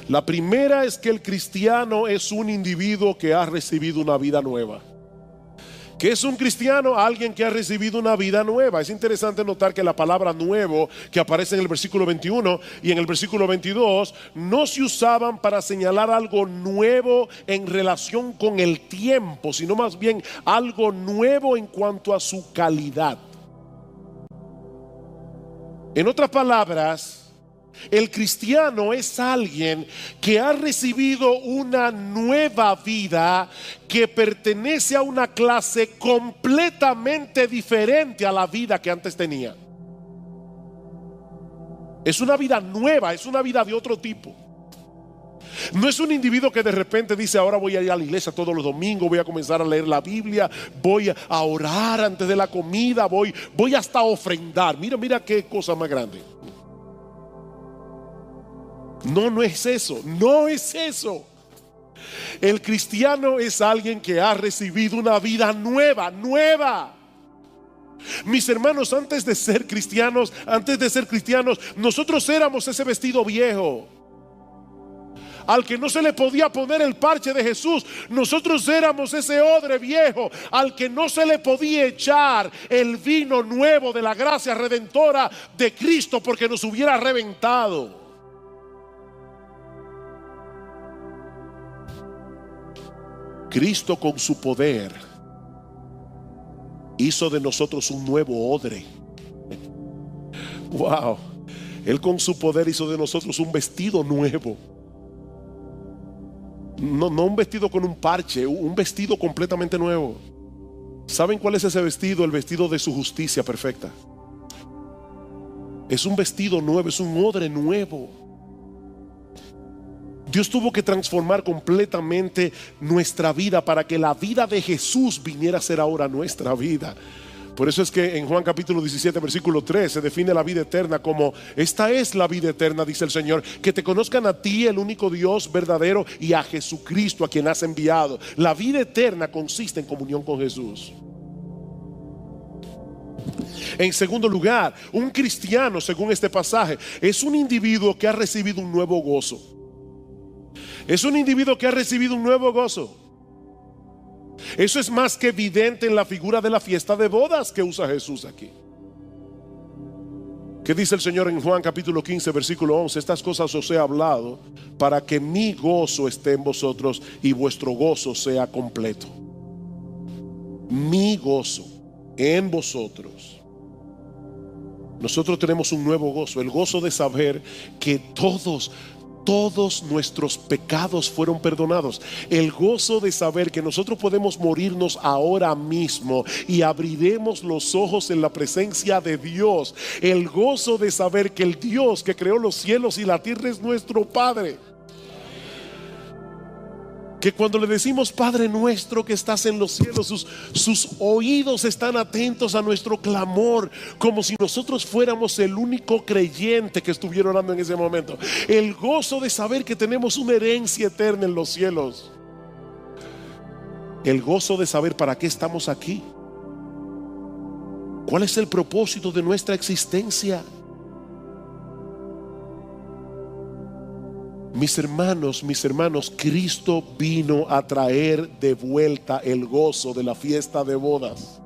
La primera es que el cristiano es un individuo que ha recibido una vida nueva. ¿Qué es un cristiano? Alguien que ha recibido una vida nueva. Es interesante notar que la palabra nuevo que aparece en el versículo 21 y en el versículo 22 no se usaban para señalar algo nuevo en relación con el tiempo, sino más bien algo nuevo en cuanto a su calidad. En otras palabras, el cristiano es alguien que ha recibido una nueva vida que pertenece a una clase completamente diferente a la vida que antes tenía. Es una vida nueva, es una vida de otro tipo. No es un individuo que de repente dice: ahora voy a ir a la iglesia todos los domingos, voy a comenzar a leer la Biblia, voy a orar antes de la comida, voy hasta a ofrendar. Mira qué cosa más grande. No es eso, no es eso. El cristiano es alguien que ha recibido una vida nueva. Mis hermanos, antes de ser cristianos, nosotros éramos ese vestido viejo al que no se le podía poner el parche de Jesús. Nosotros éramos ese odre viejo al que no se le podía echar el vino nuevo de la gracia redentora de Cristo, porque nos hubiera reventado. Cristo, con su poder, hizo de nosotros un nuevo odre. Wow. Él con su poder hizo de nosotros un vestido nuevo. No un vestido con un parche, un vestido completamente nuevo. ¿Saben cuál es ese vestido? El vestido de su justicia perfecta. Es un vestido nuevo, es un odre nuevo. Dios tuvo que transformar completamente nuestra vida para que la vida de Jesús viniera a ser ahora nuestra vida. Por eso es que en Juan capítulo 17 versículo 3 se define la vida eterna como: esta es la vida eterna, dice el Señor, que te conozcan a ti, el único Dios verdadero, y a Jesucristo, a quien has enviado. La vida eterna consiste en comunión con Jesús. En segundo lugar, un cristiano, según este pasaje, es un individuo que ha recibido un nuevo gozo. Es un individuo que ha recibido un nuevo gozo. Eso es más que evidente en la figura de la fiesta de bodas que usa Jesús aquí. ¿Qué dice el Señor en Juan capítulo 15 versículo 11? Estas cosas os he hablado para que mi gozo esté en vosotros y vuestro gozo sea completo. Mi gozo en vosotros. Nosotros tenemos un nuevo gozo, el gozo de saber que todos nuestros pecados fueron perdonados. El gozo de saber que nosotros podemos morirnos ahora mismo y abriremos los ojos en la presencia de Dios. El gozo de saber que el Dios que creó los cielos y la tierra es nuestro Padre. Que cuando le decimos Padre nuestro que estás en los cielos, sus oídos están atentos a nuestro clamor, como si nosotros fuéramos el único creyente que estuviera orando en ese momento. El gozo de saber que tenemos una herencia eterna en los cielos. El gozo de saber para qué estamos aquí. ¿Cuál es el propósito de nuestra existencia? Mis hermanos, Cristo vino a traer de vuelta el gozo de la fiesta de bodas.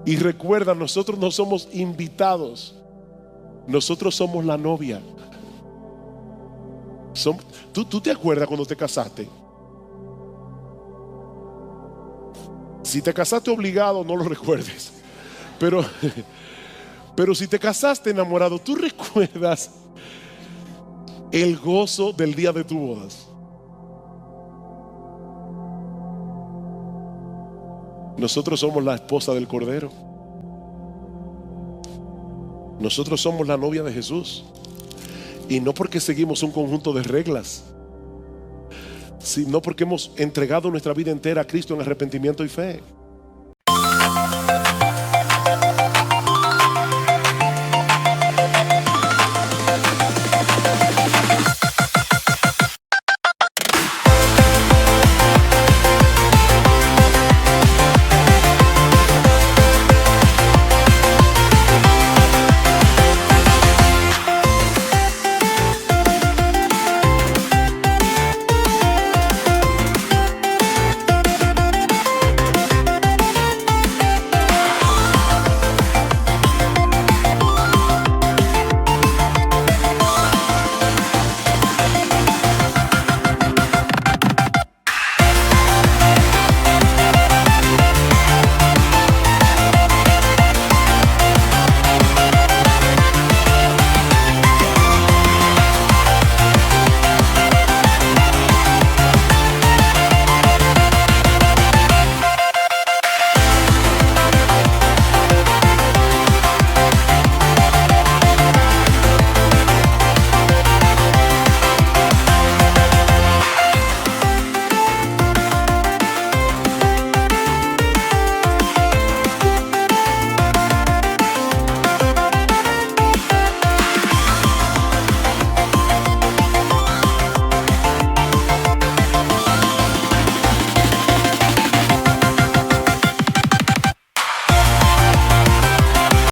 Y recuerda, nosotros no somos invitados, nosotros somos la novia. ¿Tú te acuerdas cuando te casaste? Si te casaste obligado, no lo recuerdes. Pero si te casaste enamorado, ¿tú recuerdas el gozo del día de tu bodas? Nosotros somos la esposa del Cordero. Nosotros somos la novia de Jesús. Y no porque seguimos un conjunto de reglas, sino porque hemos entregado nuestra vida entera a Cristo en arrepentimiento y fe.